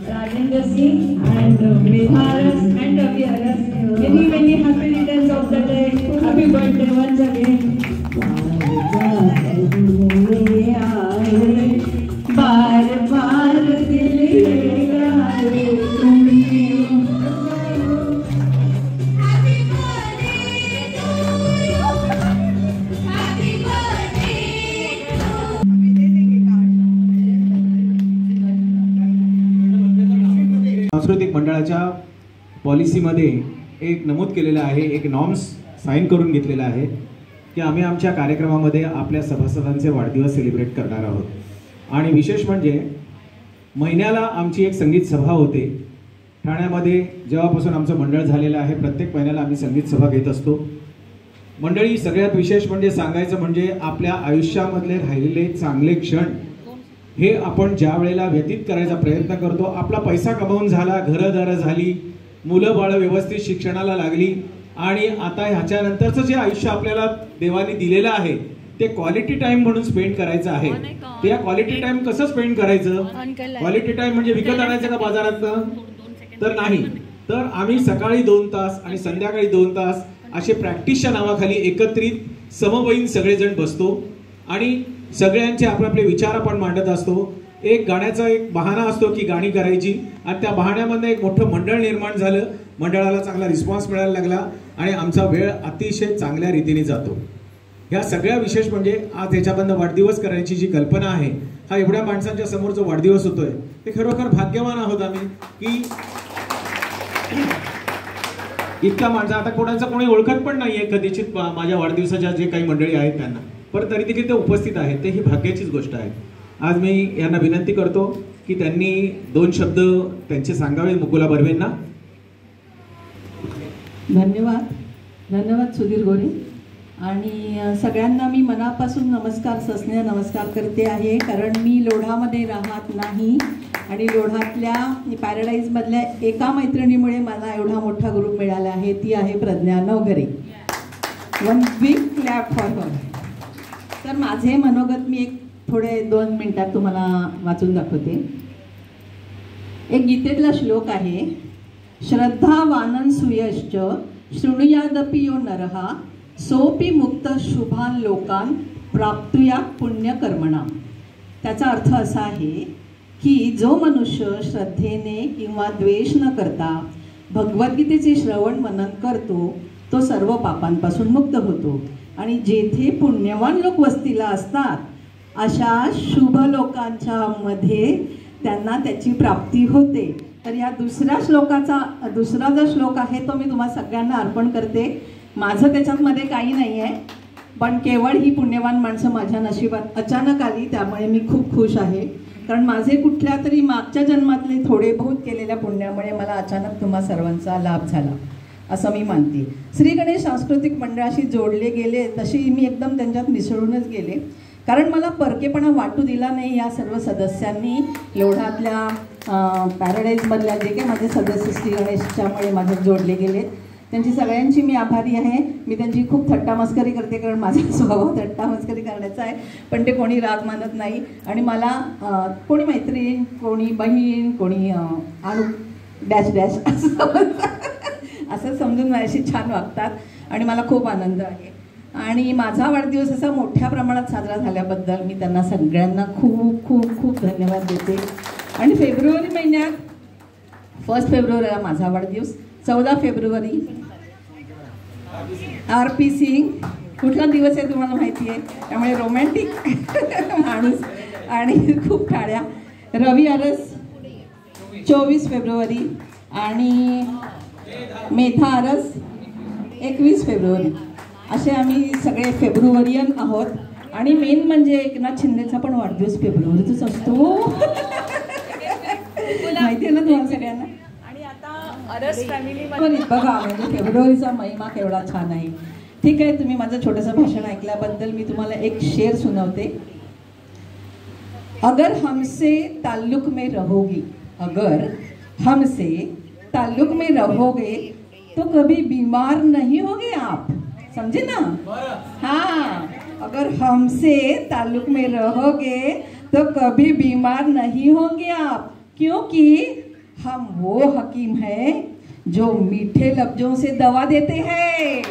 Rajendra Singh and Medharas and Ravi Aras, many happy returns of the day. Happy birthday once again. बार बार दिल सांस्कृतिक मंडळाच्या पॉलिसीमध्ये एक नमूद केलेलं आहे, एक नॉर्म्स साईन करून घेतलेला आहे की आम्ही आमच्या कार्यक्रमामध्ये आपल्या सभासदांचे वाढदिवस सेलिब्रेट करणार आहोत. आणि विशेष म्हणजे महिन्याला आमची एक संगीत सभा होते ठाण्यामध्ये. जेव्हापासून आमचं मंडळ झालेलं आहे प्रत्येक महिन्याला आम्ही संगीत सभा घेत असतो. मंडळी, सगळ्यात विशेष म्हणजे सांगायचं म्हणजे आपल्या आयुष्यामधले राहिलेले चांगले क्षण हे आपण ज्या वेळेला व्यतीत करायचा प्रयत्न करतो, आपला पैसा कमावून झाला, घरदारं झाली, मुलं बाळं व्यवस्थित शिक्षणाला लागली आणि आता ह्याच्यानंतरचं जे आयुष्य आपल्याला देवाने दिलेलं आहे ते क्वालिटी टाइम म्हणून स्पेंड करायचं आहे. ते या क्वालिटी टाइम कसं स्पेंड करायचं? क्वालिटी टाइम म्हणजे विकत आणायचं का बाजारातनं? तर नाही. तर आम्ही सकाळी 2 तास आणि संध्याकाळी 2 तास असे प्रॅक्टिसच्या नावाखाली एकत्रित समवयीन सगळेजण बसतो आणि सगळ्यांचे आपले विचार आपण मांडत असतो. एक गाण्याचा एक बहाणा असतो की गाणी करायची आणि त्या बहाण्यामध्ये एक मोठं मंडळ निर्माण झालं. मंडळाला चांगला रिस्पॉन्स मिळायला लागला आणि आमचा वेळ अतिशय चांगल्या रीतीने जातो. ह्या सगळ्या विशेष म्हणजे आज याच्याबद्दल वाढदिवस करायची जी कल्पना आहे, हा एवढ्या माणसांच्या समोर जो वाढदिवस होतोय ते खरोखर भाग्यवान आहोत आम्ही की इतका माणसं. आता कोणाचं कोणी ओळखत पण नाहीये कदाचित माझ्या वाढदिवसाच्या जे काही मंडळी आहेत त्यांना, पण तरी देखील ते उपस्थित आहेत, ते ही भाग्याचीच गोष्ट आहे. आज मी यांना विनंती करतो की त्यांनी 2 शब्द त्यांचे सांगावे मुकुला बर्वेंना. धन्यवाद सुधीर गोरे. आणि सगळ्यांना मी मनापासून नमस्कार नमस्कार करते आहे. कारण मी लोढामध्ये राहत नाही आणि लोढातल्या पॅराडाईजमधल्या एका मैत्रिणीमुळे मला एवढा मोठा ग्रुप मिळाला आहे, ती आहे Pragya Navghare. 1 big clap for her. तर माझे मनोगत मी एक थोडे 2 मिनिटात तुम्हाला वाचून दाखवते. एक गीतेतला श्लोक आहे, श्रद्धावानं सुयश्च शृणुयादपि यो नरः सोपी मुक्त शुभान लोकान प्राप्तुया पुण्यकर्मणा. त्याचा अर्थ असा आहे की जो मनुष्य श्रद्धेने किंवा द्वेष न करता भगवद्गीतेचे श्रवण मनन करतो तो सर्व पापांपासून मुक्त होतो आणि जेथे पुण्यवान लोक वस्तीला असतात अशा शुभ लोकांच्या मध्ये त्यांना त्याची प्राप्ती होते. तर या दुसरा जो श्लोक आहे तो मी तुम्हा सगळ्यांना अर्पण करते. माझं त्याच्यामध्ये काही नाही आहे, पण केवळ ही पुण्यवान माणसं माझ्या नशिबात अचानक आली, त्यामुळे मी खूप खुश आहे. कारण माझे कुठल्या तरी मागच्या जन्मातले थोडे बहुत केलेल्या पुण्यामुळे मला अचानक तुम्हा सर्वांचा लाभ झाला असं मी मानते. श्री गणेश सांस्कृतिक मंडळाशी जोडले गेले तशी मी एकदम त्यांच्यात मिसळूनच गेले. कारण मला परकेपणा वाटू दिला नाही या सर्व सदस्यांनी, लोढातल्या पॅराडाईजमधल्या जे काही माझे सदस्य श्री गणेशच्यामुळे माझ्यात जोडले गेले त्यांची सगळ्यांची मी आभारी आहे. मी त्यांची खूप थट्टा मस्करी करते कारण माझा स्वभाव थट्टा मस्करी करण्याचा आहे, पण ते कोणी राग मानत नाही. आणि मला कोणी मैत्रीण, कोणी बहीण, कोणी अनु डॅश डॅश असं समजून माझ्याशी छान वागतात आणि मला खूप आनंद आहे. आणि माझा वाढदिवस असा मोठ्या प्रमाणात साजरा झाल्याबद्दल मी त्यांना सगळ्यांना खूप खूप खूप धन्यवाद देते. आणि फेब्रुवारी महिन्यात 1 फेब्रुवारीला माझा वाढदिवस, 14 फेब्रुवारी RP सिंग, कुठला दिवस आहे तुम्हाला माहिती आहे, त्यामुळे रोमॅन्टिक माणूस आणि खूप काळ्या. रवी आरस 24 फेब्रुवारी आणि मेधा आरस 21 फेब्रुवारी. असे आम्ही सगळे फेब्रुवारियन आहोत. आणि मेन म्हणजे एकनाथ शिंदेचा पण वाढदिवस फेब्रुवारीतच असतो, माहिती आहे ना तुम्हाला सगळ्यांना. आणि आता अरस फॅमिली बघा म्हणजे फेब्रुवारीचा महिमा केवढा छान आहे. ठीक आहे, तुम्ही माझं छोटंसं भाषण ऐकल्याबद्दल मी तुम्हाला एक शेर सुनावते. अगर हमसे ताल्लुक में रहोगी, अगर हमसे ताल्लुक में रहोगे तो कभी बीमार नहीं होगे आप, समझे ना. हाँ, अगर हमसे ताल्लुक में रहोगे तो कभी बीमार नहीं होंगे आप, क्योंकि हम वो हकीम हैं जो मीठे लफ्जों से दवा देते हैं.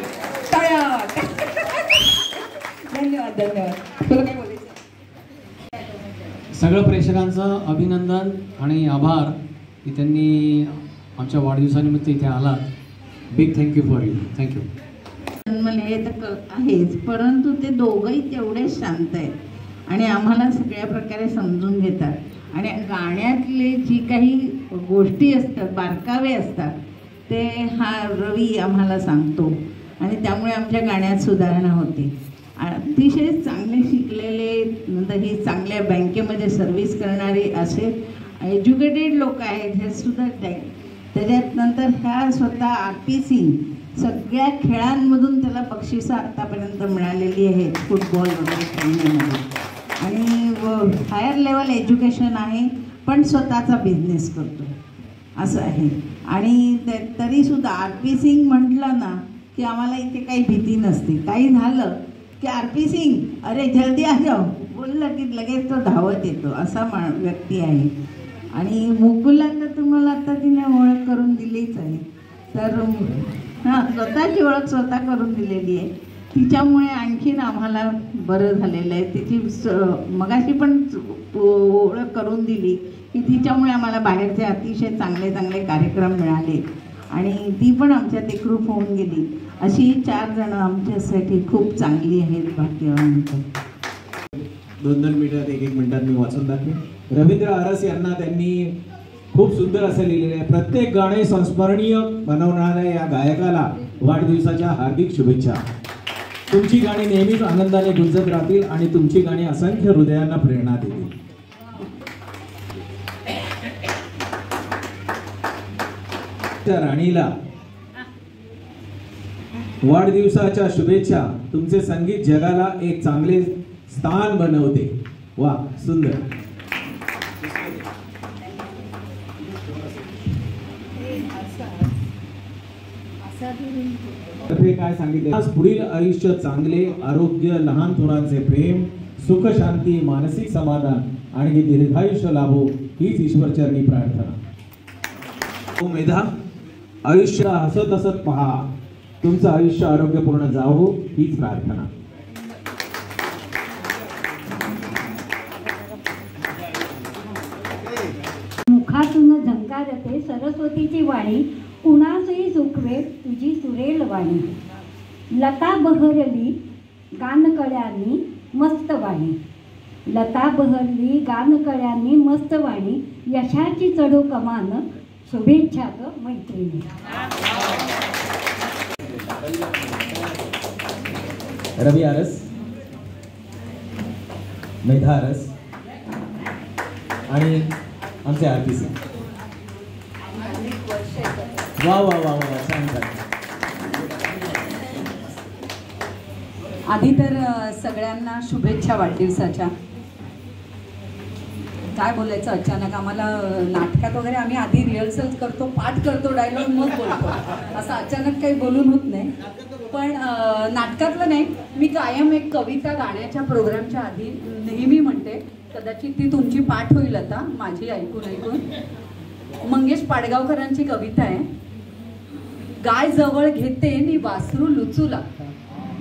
धन्यवाद धन्यवाद. तुला काय बोलायचं? सगळं प्रेक्षकांचं अभिनंदन आणि आभार की त्यांनी आमच्या वाढदिवसानिमित्त इथे आलात. Big thank you for you. Thank you. जन्मले तर आहेच, परंतु ते दोघंही तेवढेच शांत आहेत आणि आम्हाला सगळ्या प्रकारे समजून घेतात. आणि गाण्यातले जी काही गोष्टी असतात, बारकावे असतात, ते हा रवी आम्हाला सांगतो आणि त्यामुळे आमच्या गाण्यात सुधारणा होते. अतिशय चांगले शिकलेले, नंतर ही चांगल्या बँकेमध्ये सर्व्हिस करणारे असे एज्युकेटेड लोक आहेत हे सुद्धा. त्याच्यात नंतर ह्या स्वतः RP सिंग सगळ्या खेळांमधून त्याला बक्षिसं आत्तापर्यंत मिळालेली आहेत फुटबॉल वगैरे खेळण्यामध्ये. आणि हायर लेवल एज्युकेशन आहे, पण स्वतःचा बिझनेस करतो असं आहे. आणि तरीसुद्धा RP सिंग म्हटलं ना की आम्हाला इथे काही भीती नसते. काही झालं की RP सिंग अरे जल्दी आ जाओ बोललं की लगेच तो धावत येतो, असा व्यक्ती आहे. आणि मुकुला तर तुम्हाला आता तिने ओळख करून दिलीच आहे. तर हां, स्वतःची ओळख स्वतः करून दिलेली आहे. तिच्यामुळे आणखीन आम्हाला बरं झालेलं आहे. तिची मगाशी पण ओळख करून दिली की तिच्यामुळे आम्हाला बाहेरचे अतिशय चांगले चांगले कार्यक्रम मिळाले आणि ती पण आमच्यात एकरूप होऊन गेली. अशी 4 जणं आमच्यासाठी खूप चांगली आहेत. भाग्यवंत. 2-2 मिनिटात 1-1 मिनिटात मी वाचून दाखवेन. रवींद्र आरस यांना त्यांनी खूप सुंदर असं लिहिलेलं आहे. प्रत्येक गाणे संस्मरणीय बनवणाऱ्या या गायकाला वाढदिवसाच्या हार्दिक शुभेच्छा. तुमची गाणी नेहमीच आनंदाने गुंजत राहतील आणि तुमची गाणी असंख्य हृदयांना प्रेरणा देतील. राणीला वाढदिवसाच्या शुभेच्छा. तुमचे संगीत जगाला एक चांगले स्थान बनवते. वा, सुंदर. काय सांगितले, पुढील आयुष्य चांगले, आरोग्य, लहान थोरांचे प्रेम, सुख, शांती, मानसिक समाधान आणि दीर्घायुष्य लाभो हीच ईश्वरचरणी प्रार्थना. मेधा, आयुष्य हसत हसत पहा. तुमचं आयुष्य आरोग्यपूर्ण जावो हीच प्रार्थना. मुखातून झंकारते सरस्वतीची वाणी, कुणासही सुखवे तुझी सुरेल वाणी. लता बहरली गानकळ्यांनी मस्त वाणी, लता बहरली गानकळ्यांनी मस्त वाणी. यशाची चढो कमान, शुभेच्छा ग मैत्रिणी. रवी आरस, मेधा आरस आणि आमचे RP सिंग. वा वा वा वा, छान छान. आधी तर सगळ्यांना शुभेच्छा वाढदिवसाच्या. काय बोलायचं अचानक आम्हाला नाटकात वगैरे आम्ही आधी रिहर्सल करतो, पाठ करतो, डायलॉग मग बोलतो, असं अचानक काही बोलून होत नाही. पण नाटकातलं नाही, मी कायम एक कविता गाण्याच्या प्रोग्रामच्या आधी नेहमी म्हणते, कदाचित ती तुमची पाठ होईल आता माझी ऐकून ऐकून. मंगेश पाडगावकरांची कविता आहे. गाय जवळ घेते नि वासरू लुचू लागतं,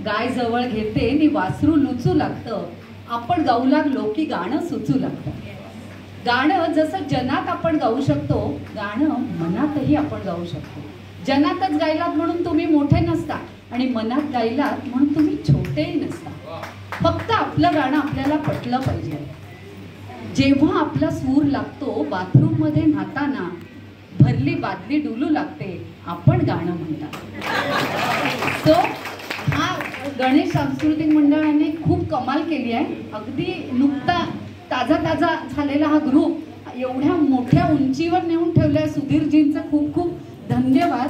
गाय जवळ घेते नि वासरू लुचू लागतं, आपण गाऊ लागलो की गाणं सुचू लागतं. गाणं जसं जनात आपण गाऊ शकतो, गाणं मनातही आपण गाऊ शकतो. जनातच गायलात म्हणून तुम्ही मोठे नसता आणि मनात गायलात म्हणून तुम्ही छोटेही नसता. फक्त आपलं गाणं आपल्याला पटलं पाहिजे. जेव्हा आपला सूर लागतो बाथरूममध्ये न्हाताना, भरली बादली डुलू लागते, आपण गाणं म्हणतात. सो हा गणेश सांस्कृतिक मंडळाने खूप कमाल केली आहे. अगदी नुकता ताजा झालेला हा ग्रुप एवढ्या मोठ्या उंचीवर नेऊन ठेवलाय. सुधीरजींचं खूप खूप धन्यवाद.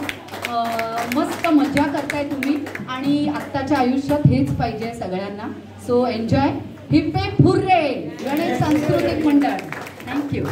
मस्त मजा करताय तुम्ही आणि आत्ताच्या आयुष्यात हेच पाहिजे सगळ्यांना. So enjoy. Heap heap hurray Ganesh सांस्कृतिक मंडळ. थँक्यू.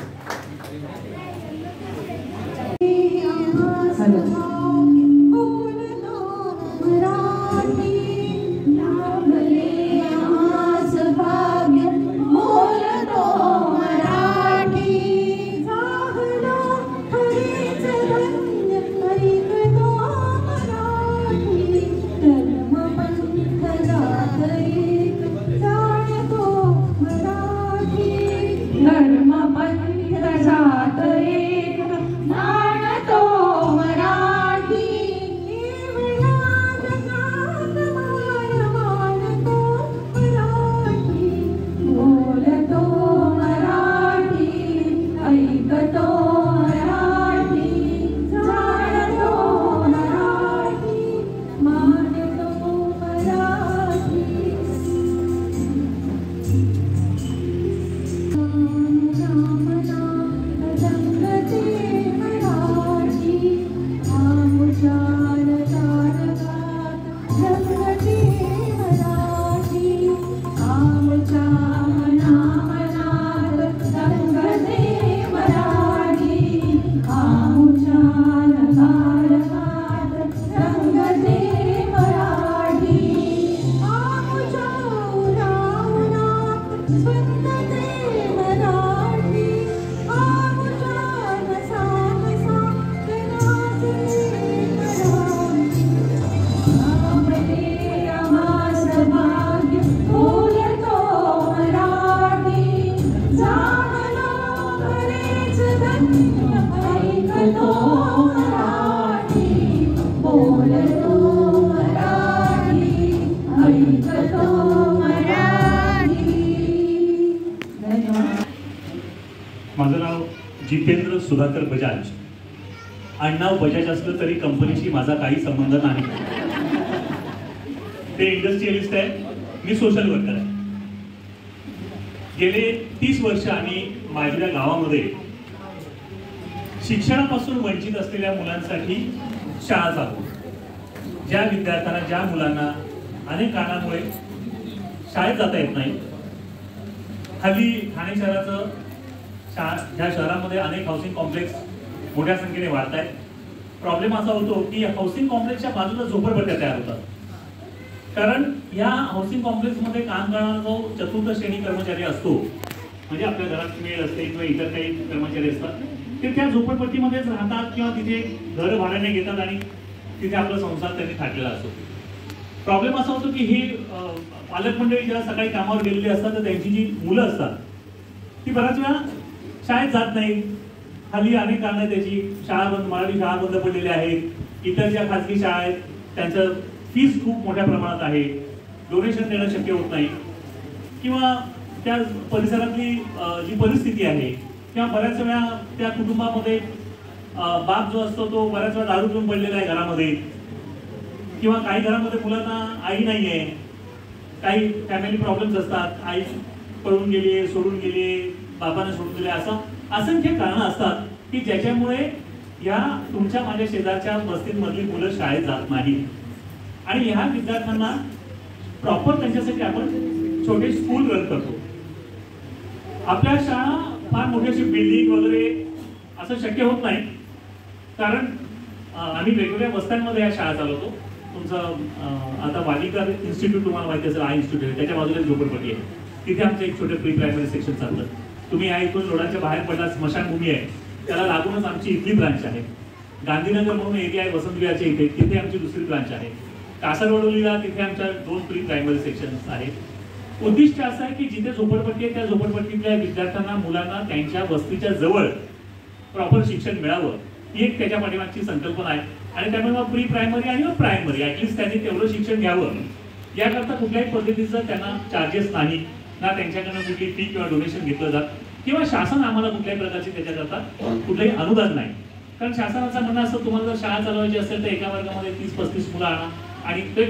माझं नाव जितेंद्र सुधाकर बजाज. आडनाव बजाज असलं तरी कंपनीशी माझा काही संबंध नाही. ते इंडस्ट्रियलिस्ट आहे, मी सोशल वर्कर आहे. गेले 30 वर्ष आम्ही माझ्या गावामध्ये शिक्षणापासून वंचित असलेल्या मुलांसाठी शाळा चालवतो. ज्या विद्यार्थ्यांना, ज्या मुलांना अनेक कारणामुळे शाळेत जाता येत नाही. हल्ली ठाणे शहराचं ह्या शहरामध्ये अनेक हाऊसिंग कॉम्प्लेक्स मोठ्या संख्येने वाढत आहेत. प्रॉब्लेम असा होतो की हाऊसिंग कॉम्प्लेक्सच्या बाजूला झोपडपट्ट्या तयार होतात. कारण या हाऊसिंग कॉम्प्लेक्समध्ये काम करणारा जो चतुर्थ श्रेणी कर्मचारी असतो, म्हणजे आपल्या घरात मेळ असते किंवा इतर काही कर्मचारी असतात, ते त्या झोपडपट्टीमध्येच राहतात किंवा तिथे घर भाड्याने घेतात आणि तिथे आपला संसार त्यांनी थाटलेला असतो. प्रॉब्लेम असा होतो की ही पालक मंडळी जेव्हा सकाळी कामावर गेलेली असतात तर त्यांची जी मुलं असतात ती बऱ्याच वेळा शाळेत जात नाही. हल्ली अनेक कारण आहेत त्याची. शाळा बंद, मराठी शाळा बंद पडलेल्या आहेत. इतर ज्या खाजगी शाळा आहेत त्यांचं फीस खूप मोठ्या प्रमाणात आहे. डोनेशन देणं शक्य होत नाही किंवा त्या परिसरातली जी परिस्थिती आहे किंवा बऱ्याच वेळा त्या कुटुंबामध्ये बाप जो असतो तो बऱ्याच वेळा दारू पिऊन पडलेला आहे घरामध्ये, किंवा काही घरामध्ये मुलांना आई नाही आहे, काही फॅमिली प्रॉब्लेम्स असतात, आई पळून गेली, सोडून गेली, बाबाने सोडून दिले, असं असंख्य कारणं असतात की ज्याच्यामुळे या तुमच्या माझ्या शेजारच्या वस्तीमधली मुलं शाळेत जात नाही. आणि ह्या विद्यार्थ्यांना प्रॉपर त्यांच्यासाठी आपण छोटे स्कूल रन करतो. आपल्या शाळा फार मोठी अशी बिल्डिंग वगैरे असं शक्य होत नाही, कारण आम्ही वेगवेगळ्या वस्त्यांमध्ये या शाळा चालवतो. तुमचं आता वालिका इन्स्टिट्यूट तुम्हाला माहिती असेल, हा इन्स्टिट्यूट त्याच्या बाजूला झोपडपट्टी आहे, तिथे आमचं एक छोटं प्री प्रायमरी सेक्शन चालतं. तुम्ही या इथून रोडाच्या बाहेर पडला स्मशानभूमी आहे, त्याला लागूनच आमची इथली ब्रांच आहे. गांधीनगर म्हणून एरिया आहे वसंतविहारच्या इथे, तिथे आमची दुसरी ब्रांच आहे. कासरवडोलीला तिथे आमच्या 2 प्री प्रायमरी सेक्शन्स आहेत. उद्दिष्ट असं आहे की जिथे झोपडपट्टी आहे त्या झोपडपट्टीतल्या विद्यार्थ्यांना, मुलांना त्यांच्या वस्तीच्या जवळ प्रॉपर शिक्षण मिळावं, ही एक त्याच्या पाठीमागची संकल्पना आहे. आणि त्यामुळे मग प्री प्रायमरी आणि मग प्रायमरी ऍटलिस्ट त्यांनी तेवढं शिक्षण घ्यावं, याकरता कुठल्याही पद्धतीचं त्यांना चार्जेस नाही ना, त्यांच्याकडनं कुठली फी किंवा डोनेशन घेतलं जात, किंवा शासन आम्हाला कुठल्याही प्रकारची त्याच्याकरता कुठलंही अनुदान नाही. कारण शासनाचं म्हणणं असतं तुम्हाला जर शाळा चालवायची असेल तर एका वर्गामध्ये 30-35 मुलं आणा आणि ते